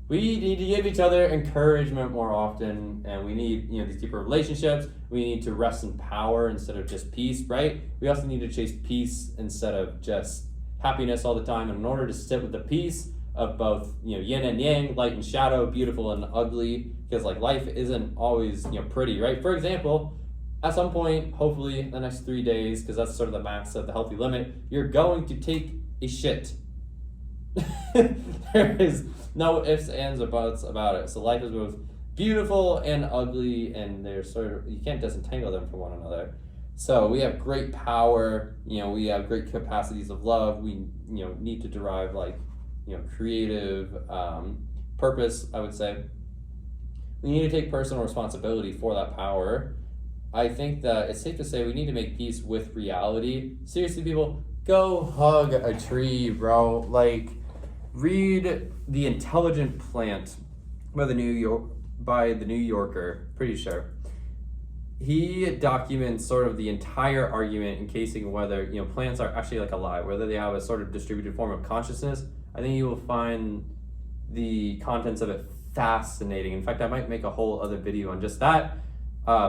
Speaker 1: we need to give each other encouragement more often, and we need, these deeper relationships. We need to rest in power instead of just peace, right? We also need to chase peace instead of just happiness all the time. And in order to sit with the peace of both, yin and yang, light and shadow, beautiful and ugly, because like life isn't always, pretty, right? For example, at some point, hopefully the next 3 days, because that's sort of the max of the healthy limit, you're going to take a shit. There is no ifs, ands, or buts about it. So life is both beautiful and ugly, and they're you can't disentangle them from one another. So we have great power, we have great capacities of love. We, need to derive creative purpose, I would say. We need to take personal responsibility for that power. I think that it's safe to say we need to make peace with reality. Seriously, people, go hug a tree, bro. Like, read The Intelligent Plant by the New Yorker, pretty sure. He documents sort of the entire argument encasing whether, plants are actually alive, whether they have a sort of distributed form of consciousness. I think you will find the contents of it fascinating. In fact, I might make a whole other video on just that.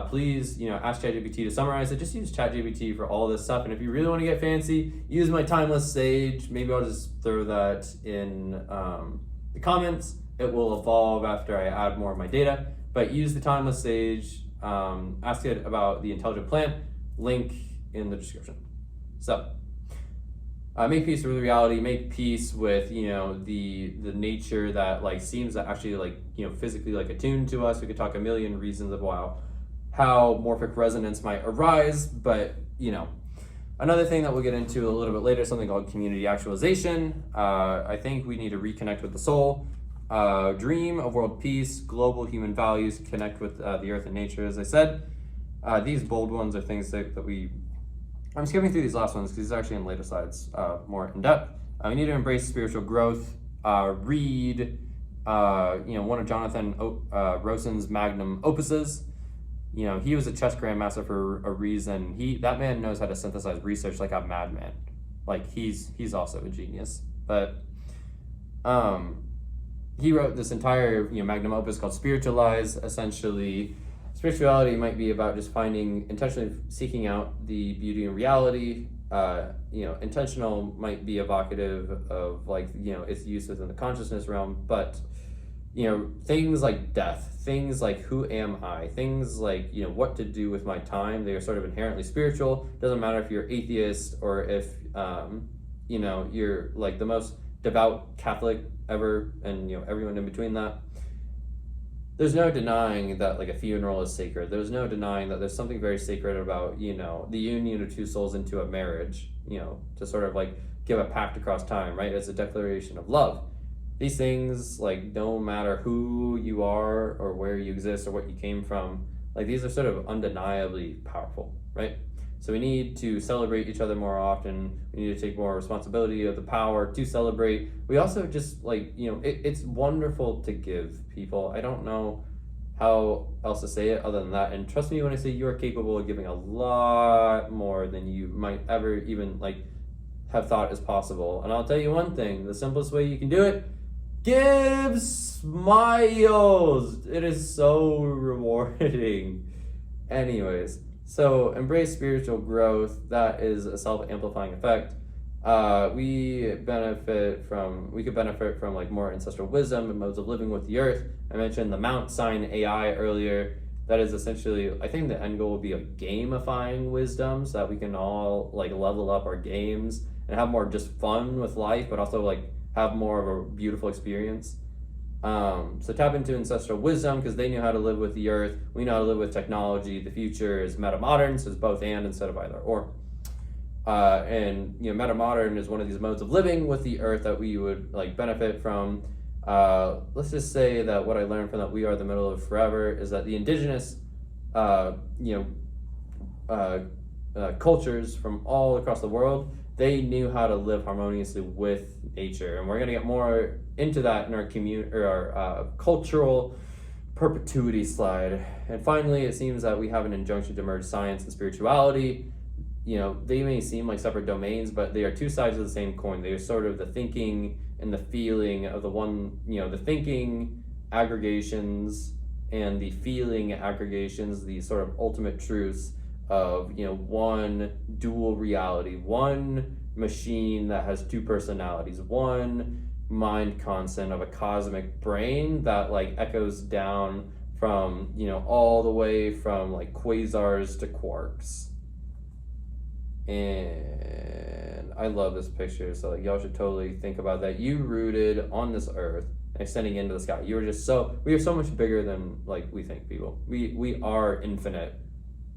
Speaker 1: Please, ask ChatGPT to summarize it. Just use ChatGPT for all this stuff. And if you really want to get fancy, use my timeless sage. Maybe I'll just throw that in the comments. It will evolve after I add more of my data. But use the timeless sage. Ask it about the intelligent plant. Link in the description. So, make peace with reality. Make peace with the nature that seems that actually physically attuned to us. We could talk a million reasons of how morphic resonance might arise, but another thing that we'll get into a little bit later, something called community actualization. I think we need to reconnect with the soul, dream of world peace, global human values, connect with the earth and nature. As I said, these bold ones are things that I'm skipping through these last ones because these are actually in later slides, more in depth. We need to embrace spiritual growth. Read one of Jonathan Rosen's magnum opuses. He was a chess grandmaster for a reason. That man knows how to synthesize research like a madman. He's also a genius. But he wrote this entire magnum opus called Spiritualize. Essentially, spirituality might be about just intentionally seeking out the beauty in reality. Intentional might be evocative of its use within the consciousness realm, but things like death, things like who am I, things like what to do with my time, they are sort of inherently spiritual. Doesn't matter if you're atheist or if you're the most devout Catholic ever, and everyone in between that. There's no denying that a funeral is sacred. There's no denying that there's something very sacred about the union of two souls into a marriage, to sort of give a pact across time, right? As a declaration of love. These things, no matter who you are or where you exist or what you came from, these are sort of undeniably powerful, right? So we need to celebrate each other more often. We need to take more responsibility of the power to celebrate. We also just it's wonderful to give, people. I don't know how else to say it other than that. And trust me when I say you are capable of giving a lot more than you might ever even have thought is possible. And I'll tell you one thing, the simplest way you can do it, give smiles. It is so rewarding. Anyways, so embrace spiritual growth. That is a self-amplifying effect. We could benefit from more ancestral wisdom and modes of living with the earth. I mentioned the Mount sign AI earlier. That is essentially, I think the end goal will be of gamifying wisdom so that we can all level up our games and have more just fun with life, but also have more of a beautiful experience. So tap into ancestral wisdom because they knew how to live with the earth. We know how to live with technology. The future is meta-modern, so it's both and instead of either or. And meta-modern is one of these modes of living with the earth that we would like benefit from. Let's just say that what I learned from that We Are the Middle of Forever is that the indigenous, cultures from all across the world, they knew how to live harmoniously with nature, and we're going to get more into that in our cultural perpetuity slide. And finally, it seems that we have an injunction to merge science and spirituality. They may seem like separate domains, but they are two sides of the same coin. They are sort of the thinking and the feeling of the one, the thinking aggregations and the feeling aggregations, the sort of ultimate truths of one dual reality, one machine that has two personalities, one mind constant of a cosmic brain that like echoes down from all the way from like quasars to quarks. And I love this picture, so like y'all should totally think about that. You rooted on this earth extending into the sky. We are so much bigger than like we think, people. We are infinite.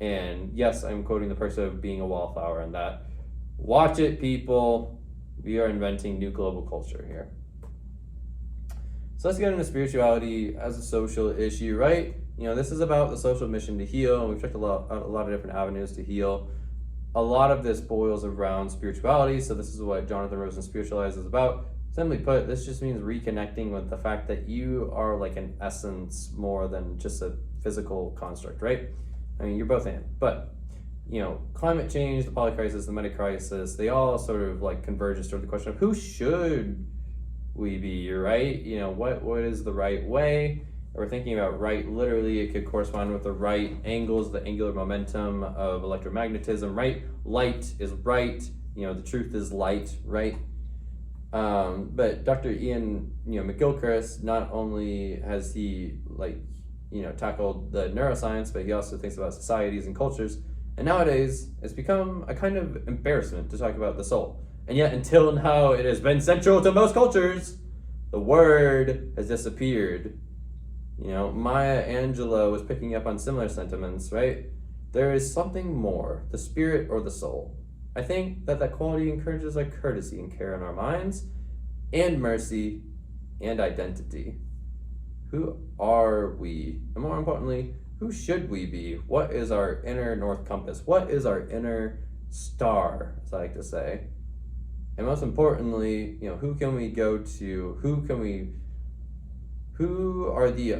Speaker 1: And yes, I'm quoting the person of being a wallflower in that. Watch it, people. We are inventing new global culture here. So let's get into spirituality as a social issue, right? This is about the social mission to heal, and we've checked a lot of different avenues to heal. A lot of this boils around spirituality, so this is what Jonathan Rosen Spiritualized is about. Simply put, this just means reconnecting with the fact that you are like an essence more than just a physical construct, right? I mean, you're both in, but climate change, the polycrisis, the meta-crisis, they all sort of like converge toward the question of who should we be, right? What is the right way? We're thinking about right, literally, it could correspond with the right angles, the angular momentum of electromagnetism, right? Light is right, the truth is light, right? But Dr. Ian, McGilchrist, not only has he tackled the neuroscience, but he also thinks about societies and cultures. And nowadays, it's become a kind of embarrassment to talk about the soul. And yet, until now, it has been central to most cultures. The word has disappeared. Maya Angelou was picking up on similar sentiments, right? There is something more, the spirit or the soul. I think that quality encourages like courtesy and care in our minds, and mercy, and identity. Who are we? And more importantly, who should we be? What is our inner north compass? What is our inner star, as I like to say? And most importantly, who can we go to? Who are the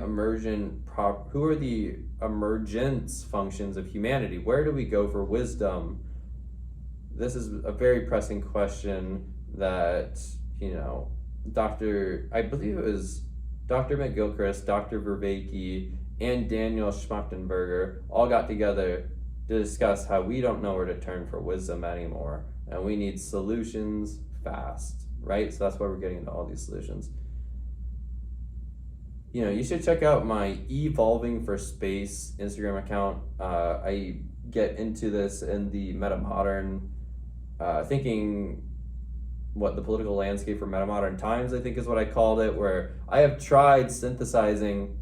Speaker 1: emergence functions of humanity? Where do we go for wisdom? This is a very pressing question that, I believe it was Dr. McGilchrist, Dr. Vervaeke, and Daniel Schmachtenberger all got together to discuss how we don't know where to turn for wisdom anymore, and we need solutions fast, right? So that's why we're getting into all these solutions. You should check out my Evolving for Space Instagram account. I get into this in the meta-modern thinking, the political landscape for meta-modern times, I think is what I called it, where I have tried synthesizing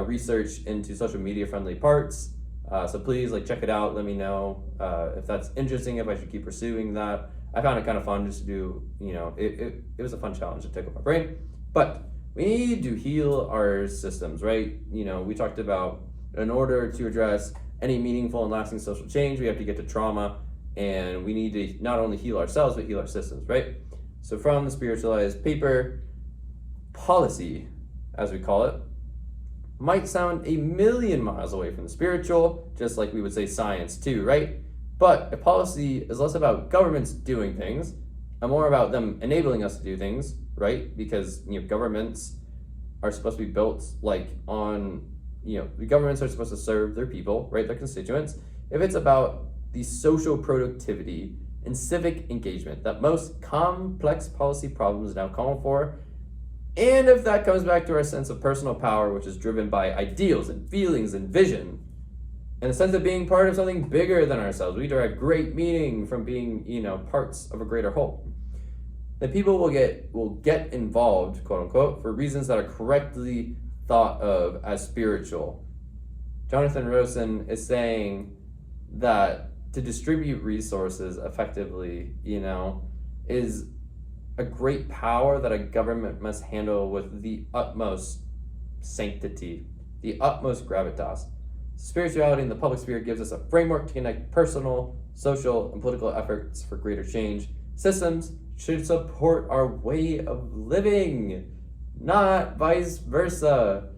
Speaker 1: research into social media friendly parts. So please check it out. Let me know if that's interesting, if I should keep pursuing that. I found it kind of fun just to do, it was a fun challenge to tickle my brain. But we need to heal our systems, right? We talked about in order to address any meaningful and lasting social change, we have to get to trauma, and we need to not only heal ourselves, but heal our systems, right? So from the spiritualized paper, policy, as we call it, might sound a million miles away from the spiritual, just like we would say science too, right? But a policy is less about governments doing things and more about them enabling us to do things, right? Because governments are supposed to be built on, the governments are supposed to serve their people, right? Their constituents. If it's about the social productivity and civic engagement that most complex policy problems now call for, and if that comes back to our sense of personal power, which is driven by ideals and feelings and vision, and a sense of being part of something bigger than ourselves, we derive great meaning from being, parts of a greater whole. then people will get involved, quote unquote, for reasons that are correctly thought of as spiritual. Jonathan Rosen is saying that to distribute resources effectively, is a great power that a government must handle with the utmost sanctity, the utmost gravitas. Spirituality in the public sphere gives us a framework to connect personal, social, and political efforts for greater change. Systems should support our way of living, not vice versa.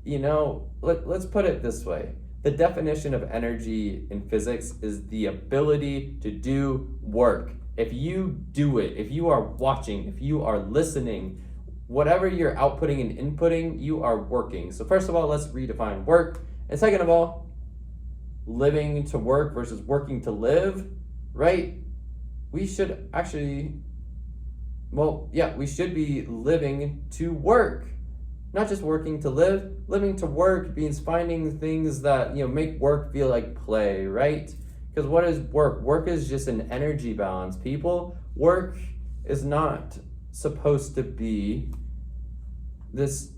Speaker 1: Let's put it this way. The definition of energy in physics is the ability to do work. If you do it, if you are watching, if you are listening, whatever you're outputting and inputting, you are working. So first of all, let's redefine work. And second of all, living to work versus working to live, right? We should actually, we should be living to work. Not just working to live. Living to work means finding things that, make work feel like play, right? Because what is work? Work is just an energy balance, people. Work is not supposed to be this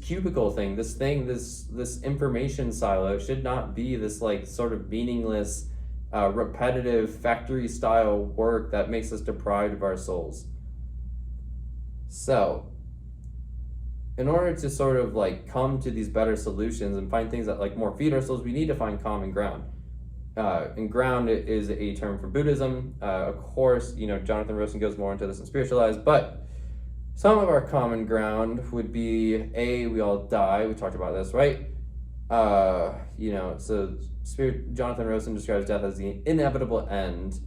Speaker 1: cubicle thing, this information silo. It should not be this sort of meaningless, repetitive factory style work that makes us deprived of our souls. So, in order to sort of come to these better solutions and find things that more feed our souls, we need to find common ground. And ground is a term for Buddhism. Of course, Jonathan Rosen goes more into this in Spiritualized, but some of our common ground would be we all die. We talked about this, right? So Jonathan Rosen describes death as the inevitable end.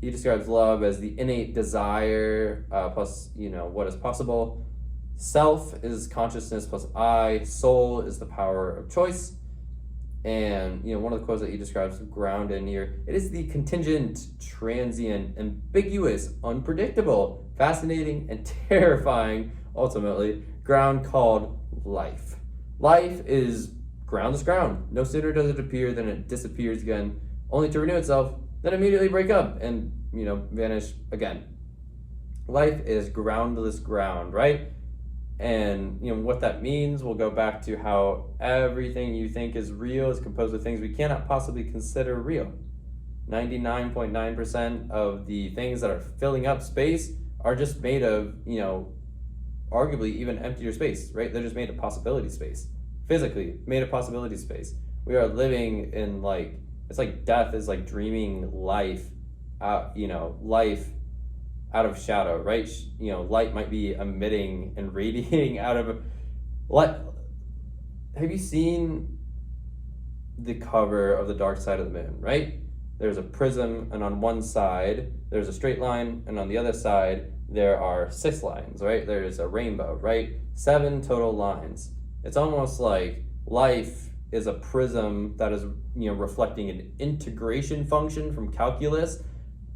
Speaker 1: He describes love as the innate desire plus, what is possible. Self is consciousness plus I. Soul is the power of choice. And, one of the quotes that he describes ground in here, it is the contingent, transient, ambiguous, unpredictable, fascinating, and terrifying, ultimately, ground called life. Life is groundless ground. No sooner does it appear than it disappears again, only to renew itself, then immediately break up and, vanish again. Life is groundless ground, right? And what that means, we'll go back to how everything you think is real is composed of things we cannot possibly consider real. 99.9% of the things that are filling up space are just made of, arguably even emptier space, right? They're just made of possibility space. Physically made of possibility space. We are living in it's like death is like dreaming life life out of shadow, right? Light might be emitting and radiating out of light. Have you seen the cover of The Dark Side of the Moon, right? There's a prism, and on one side there's a straight line, and on the other side there are 6 lines, right? There's a rainbow, right? 7 total lines. It's almost like life is a prism that is reflecting an integration function from calculus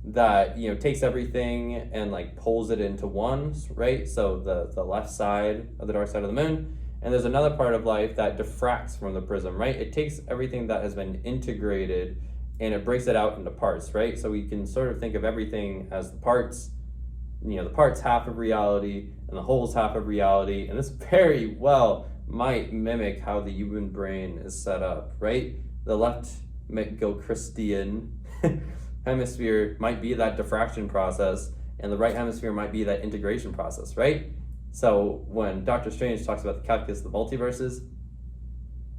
Speaker 1: that takes everything and pulls it into one, right? So the left side of the dark side of the moon, and there's another part of life that diffracts from the prism, right? It takes everything that has been integrated and it breaks it out into parts, right? So we can sort of think of everything as the parts, the parts half of reality and the whole's half of reality, and this very well might mimic how the human brain is set up, right? The left Christian hemisphere might be that diffraction process, and the right hemisphere might be that integration process, right? So when Dr. Strange talks about the calculus of the multiverses,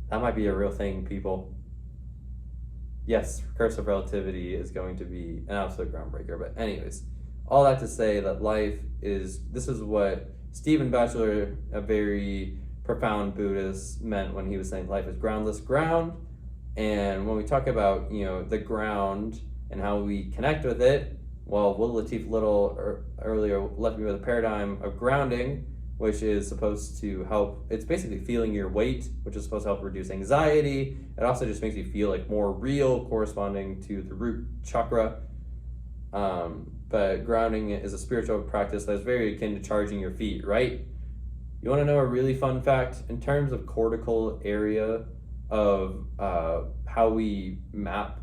Speaker 1: that might be a real thing, people. Yes, recursive relativity is going to be an absolute groundbreaker, but anyways, all that to say that this is what Stephen Batchelor, a very profound Buddhist, meant when he was saying life is groundless ground. And when we talk about, the ground and how we connect with it, well, Will Latif Little earlier left me with a paradigm of grounding, which is supposed to help. It's basically feeling your weight, which is supposed to help reduce anxiety. It also just makes you feel more real, corresponding to the root chakra. But grounding is a spiritual practice that is very akin to charging your feet, right? You want to know a really fun fact? In terms of cortical area of how we map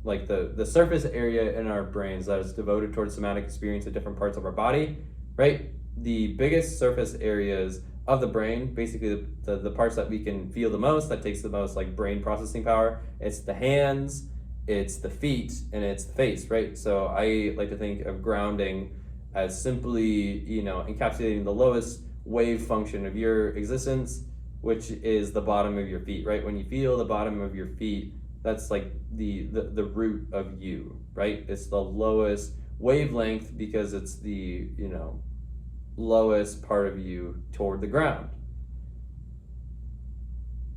Speaker 1: like the surface area in our brains that is devoted towards somatic experience of different parts of our body, right? The biggest surface areas of the brain, basically the parts that we can feel the most, that takes the most like brain processing power, it's the hands, it's the feet, and it's the face, right? So I like to think of grounding as simply, you know, encapsulating the lowest wave function of your existence, which is the bottom of your feet, right? When you feel the bottom of your feet, that's like the root of you, right? It's the lowest wavelength because it's the, you know, lowest part of you toward the ground.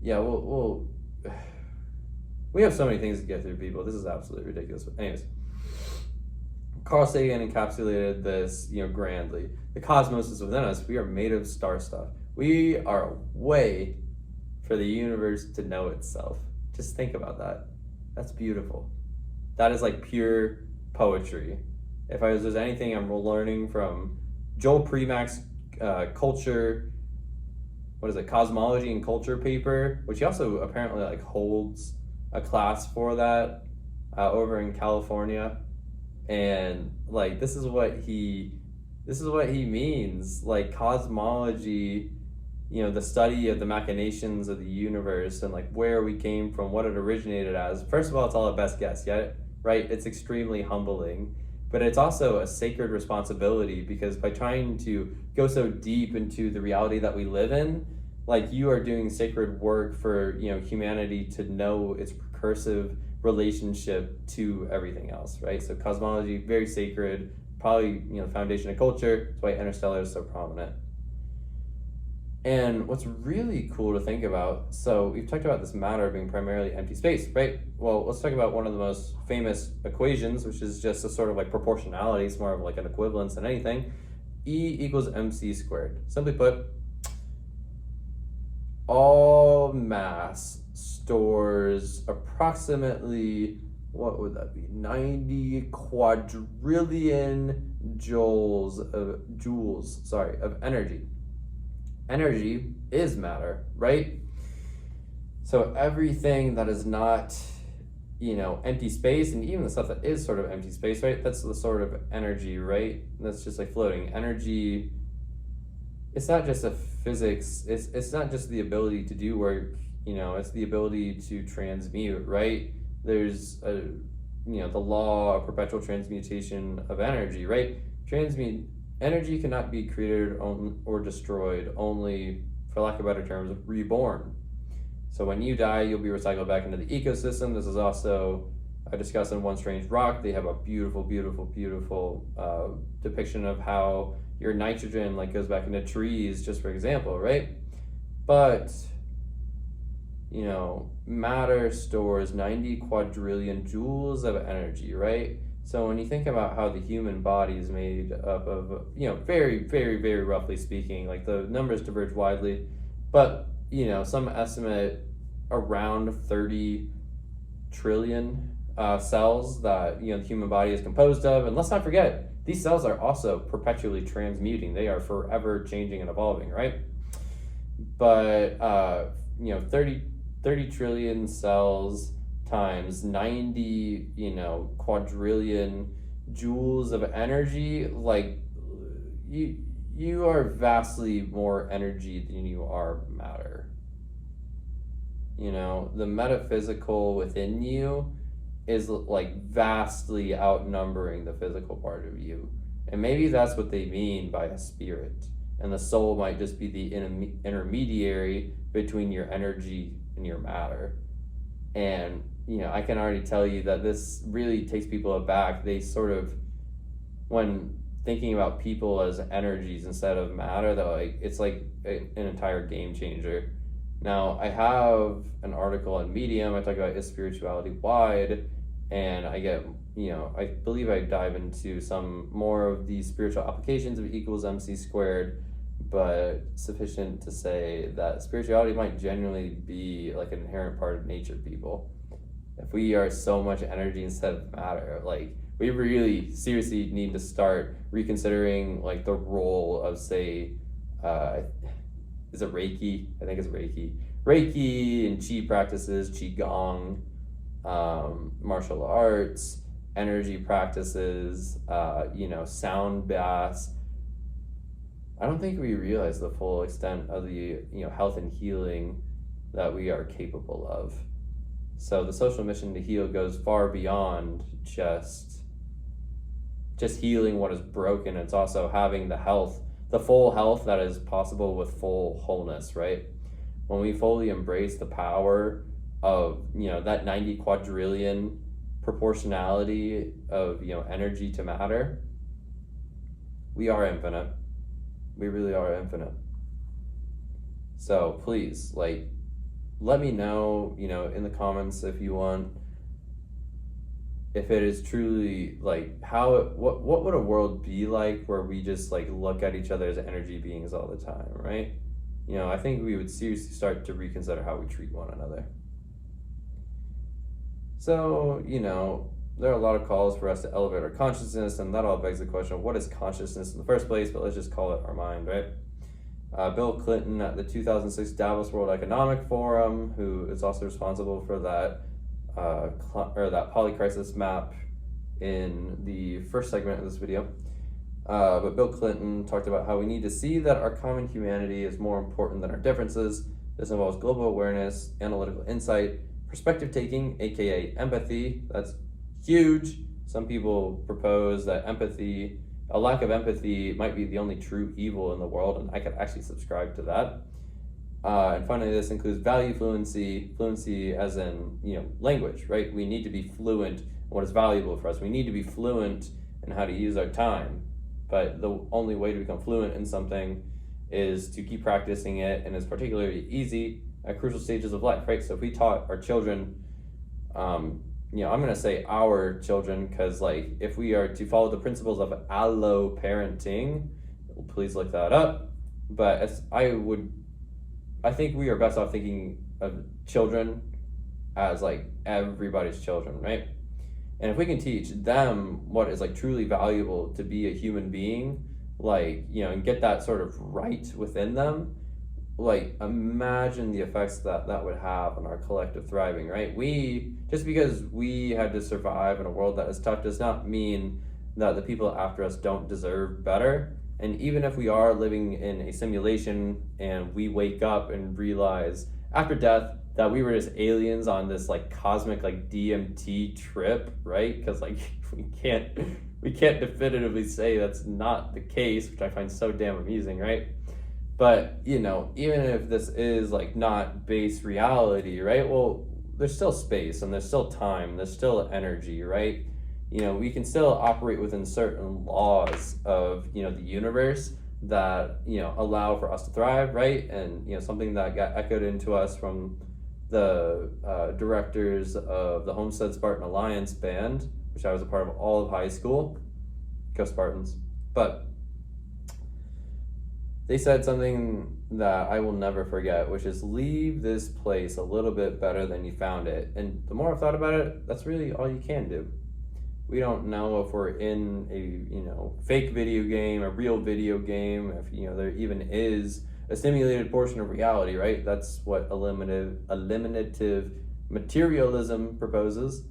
Speaker 1: Yeah, we have so many things to get through, people. This is absolutely ridiculous. But anyways, Carl Sagan encapsulated this, you know, grandly. The cosmos is within us. We are made of star stuff. We are a way for the universe to know itself. Just think about that. That's beautiful. That is like pure poetry. If there's anything I'm learning from Joel Premack's culture, what is it, cosmology and culture paper, which he also apparently like holds a class for that over in California, and like this is what he means, like cosmology, you know, the study of the machinations of the universe and like where we came from, what it originated as. First of all, it's all a best guess yet, right? It's extremely humbling, but it's also a sacred responsibility, because by trying to go so deep into the reality that we live in, like you are doing sacred work for, you know, humanity to know its recursive relationship to everything else, right? So cosmology, very sacred, probably, you know, the foundation of culture. That's why Interstellar is so prominent. And what's really cool to think about, so we've talked about this matter being primarily empty space, right? Well, let's talk about one of the most famous equations, which is just a sort of like proportionality. It's more of like an equivalence than anything. E equals mc squared. Simply put, all mass stores approximately, what would that be, 90 quadrillion joules of energy. Energy is matter, right? So everything that is not, you know, empty space, and even the stuff that is sort of empty space, right? That's the sort of energy, right? That's just like floating. Energy, it's not just a physics, it's not just the ability to do work, you know, it's the ability to transmute, right? There's a, you know, the law of perpetual transmutation of energy, right? Energy cannot be created or destroyed, only, for lack of better terms, reborn. So when you die, you'll be recycled back into the ecosystem. This is also discussed in One Strange Rock. They have a beautiful, beautiful, beautiful depiction of how your nitrogen like goes back into trees, just for example, right? But, you know, matter stores 90 quadrillion joules of energy, right? So when you think about how the human body is made up of, you know, very, very, very roughly speaking, like the numbers diverge widely, but, you know, some estimate around 30 trillion cells that, you know, the human body is composed of. And let's not forget, these cells are also perpetually transmuting. They are forever changing and evolving, right? But, you know, 30 trillion cells times 90, you know, quadrillion joules of energy, like you are vastly more energy than you are matter. You know, the metaphysical within you is like vastly outnumbering the physical part of you. And maybe that's what they mean by a spirit. And the soul might just be the intermediary between your energy and your matter. And, you know, I can already tell you that this really takes people aback. They sort of, when thinking about people as energies instead of matter, that like it's like an entire game changer. Now, I have an article on Medium. I talk about is spirituality wide, and I get, you know, I believe I dive into some more of the spiritual applications of E equals MC squared, but sufficient to say that spirituality might genuinely be like an inherent part of nature, people. If we are so much energy instead of matter, like we really seriously need to start reconsidering like the role of, say, is it Reiki? I think it's Reiki. Reiki and Qi practices, Qigong, martial arts, energy practices, sound baths. I don't think we realize the full extent of the health and healing that we are capable of. So the social mission to heal goes far beyond just healing what is broken. It's also having the full health that is possible with full wholeness, right? When we fully embrace the power of that 90 quadrillion proportionality of energy to matter, we are infinite. We really are infinite. So please, let me know, in the comments if you want, if it is truly what would a world be like where we just look at each other as energy beings all the time, right? I think we would seriously start to reconsider how we treat one another. So, there are a lot of calls for us to elevate our consciousness, and that all begs the question of what is consciousness in the first place, but let's just call it our mind, right? Bill Clinton at the 2006 Davos World Economic Forum, who is also responsible for that polycrisis map in the first segment of this video. But Bill Clinton talked about how we need to see that our common humanity is more important than our differences. This involves global awareness, analytical insight, perspective taking, aka empathy. That's huge. Some people propose that a lack of empathy might be the only true evil in the world, and I could actually subscribe to that. And finally, this includes value fluency as in language, right? We need to be fluent in what is valuable for us. We need to be fluent in how to use our time. But the only way to become fluent in something is to keep practicing it, and it's particularly easy at crucial stages of life, right? So if we taught our children, I'm going to say our children, because if we are to follow the principles of allo parenting, please look that up. But I think we are best off thinking of children as everybody's children, right? And if we can teach them what is truly valuable to be a human being, and get that sort of right within them, imagine the effects that would have on our collective thriving, right? Just because we had to survive in a world that is tough does not mean that the people after us don't deserve better. And even if we are living in a simulation and we wake up and realize after death that we were just aliens on this cosmic DMT trip, right? Because we can't definitively say that's not the case, which I find so damn amusing, right? But even if this is not base reality, right? Well, there's still space and there's still time, there's still energy, right? We can still operate within certain laws of the universe that allow for us to thrive, right? And something that got echoed into us from the directors of the Homestead Spartan Alliance band, which I was a part of all of high school. Go Spartans. But they said something that I will never forget, which is leave this place a little bit better than you found it. And the more I've thought about it, that's really all you can do. We don't know if we're in a fake video game, a real video game, if there even is a simulated portion of reality, right? That's what eliminative materialism proposes.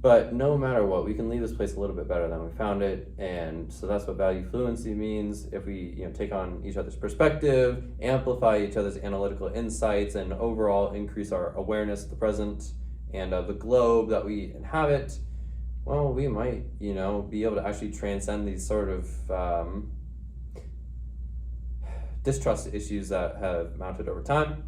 Speaker 1: But no matter what, we can leave this place a little bit better than we found it. And so that's what value fluency means. If we take on each other's perspective, amplify each other's analytical insights, and overall increase our awareness of the present and of the globe that we inhabit, well, we might, be able to actually transcend these sort of distrust issues that have mounted over time.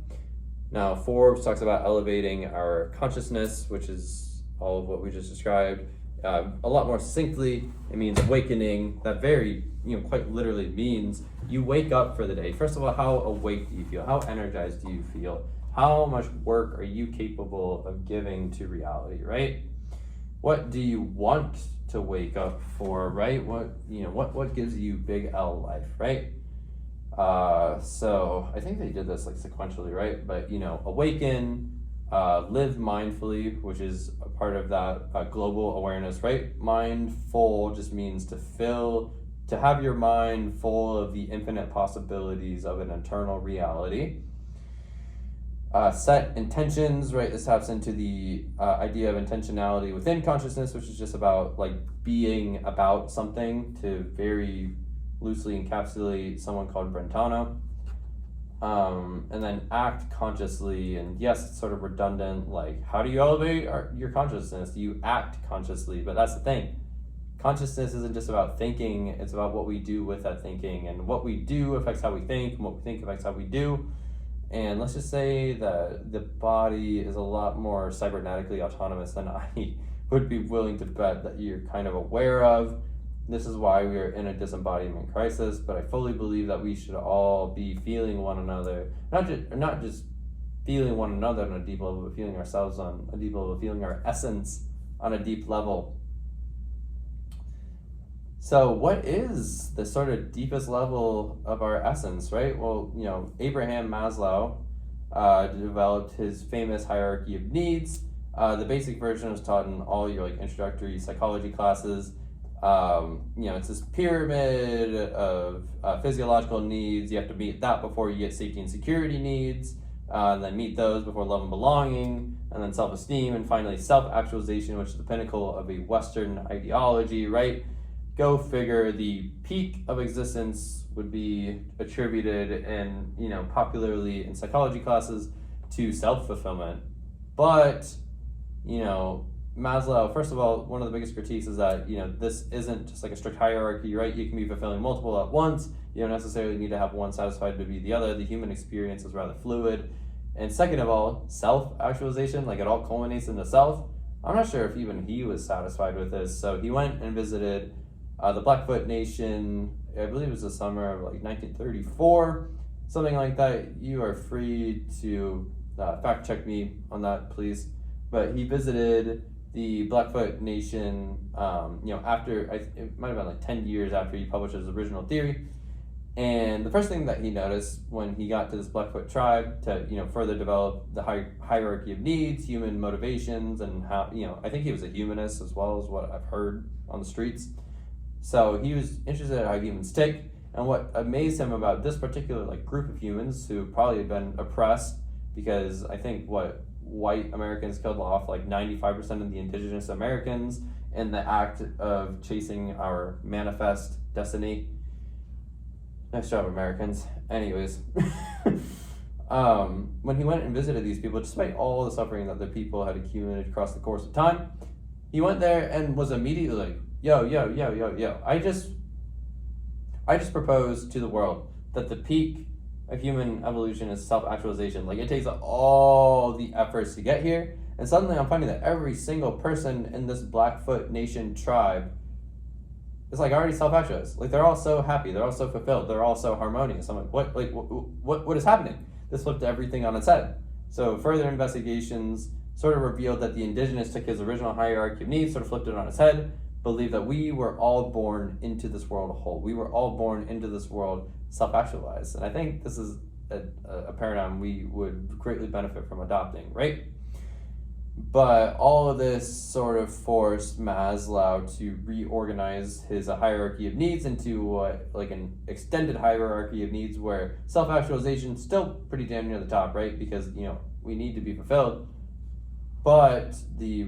Speaker 1: Now, Forbes talks about elevating our consciousness, which is all of what we just described. A lot more succinctly, it means awakening. That very, quite literally means you wake up for the day. First of all, how awake do you feel? How energized do you feel? How much work are you capable of giving to reality, right? What do you want to wake up for, right? What gives you big L life, right? So I think they did this sequentially, right? But awaken, live mindfully, which is a part of that global awareness, right? Mindful just means to have your mind full of the infinite possibilities of an eternal reality. set intentions, right? This taps into the idea of intentionality within consciousness, which is just about like being about something, to very loosely encapsulate someone called Brentano. And then act consciously, and yes, it's sort of redundant, like how do you elevate your consciousness? You act consciously, but that's the thing. Consciousness isn't just about thinking, it's about what we do with that thinking, and what we do affects how we think, and what we think affects how we do. And let's just say that the body is a lot more cybernetically autonomous than I would be willing to bet that you're kind of aware of. This is why we are in a disembodiment crisis, but I fully believe that we should all be feeling one another, not just feeling one another on a deep level, but feeling ourselves on a deep level, feeling our essence on a deep level. So what is the sort of deepest level of our essence, right? Well, Abraham Maslow developed his famous hierarchy of needs. The basic version is taught in all your introductory psychology classes. It's this pyramid of physiological needs. You have to meet that before you get safety and security needs, and then meet those before love and belonging, and then self-esteem, and finally self-actualization, which is the pinnacle of a Western ideology, right? Go figure. The peak of existence would be attributed in, popularly in psychology classes to self-fulfillment. But, Maslow, first of all, one of the biggest critiques is that, this isn't just like a strict hierarchy, right? You can be fulfilling multiple at once. You don't necessarily need to have one satisfied to be the other. The human experience is rather fluid. And second of all, self-actualization, it all culminates in the self. I'm not sure if even he was satisfied with this. So he went and visited the Blackfoot Nation, I believe it was the summer of 1934, something like that. You are free to fact check me on that, please. But he visited the Blackfoot Nation, after, it might have been 10 years after he published his original theory. And the first thing that he noticed when he got to this Blackfoot tribe to, further develop the hierarchy of needs, human motivations, and how, I think he was a humanist as well, as what I've heard on the streets. So he was interested in how humans tick, and what amazed him about this particular group of humans who probably had been oppressed, because I think white Americans killed off 95% of the indigenous Americans in the act of chasing our manifest destiny. Nice job, Americans. Anyways, when he went and visited these people, despite all the suffering that the people had accumulated across the course of time, he went there and was immediately like, yo, I just proposed to the world that the peak of human evolution is self-actualization. It takes all the efforts to get here, and suddenly I'm finding that every single person in this Blackfoot Nation tribe is already self-actualized. They're all so happy, they're all so fulfilled, they're all so harmonious. I'm like, what is happening? This flipped everything on its head. So further investigations sort of revealed that the indigenous took his original hierarchy of needs, sort of flipped it on its head, believed that we were all born into this world whole. We were all born into this world self-actualized. And I think this is a paradigm we would greatly benefit from adopting, right? But all of this sort of forced Maslow to reorganize his hierarchy of needs into an extended hierarchy of needs, where self-actualization is still pretty damn near the top, right? Because, we need to be fulfilled. But the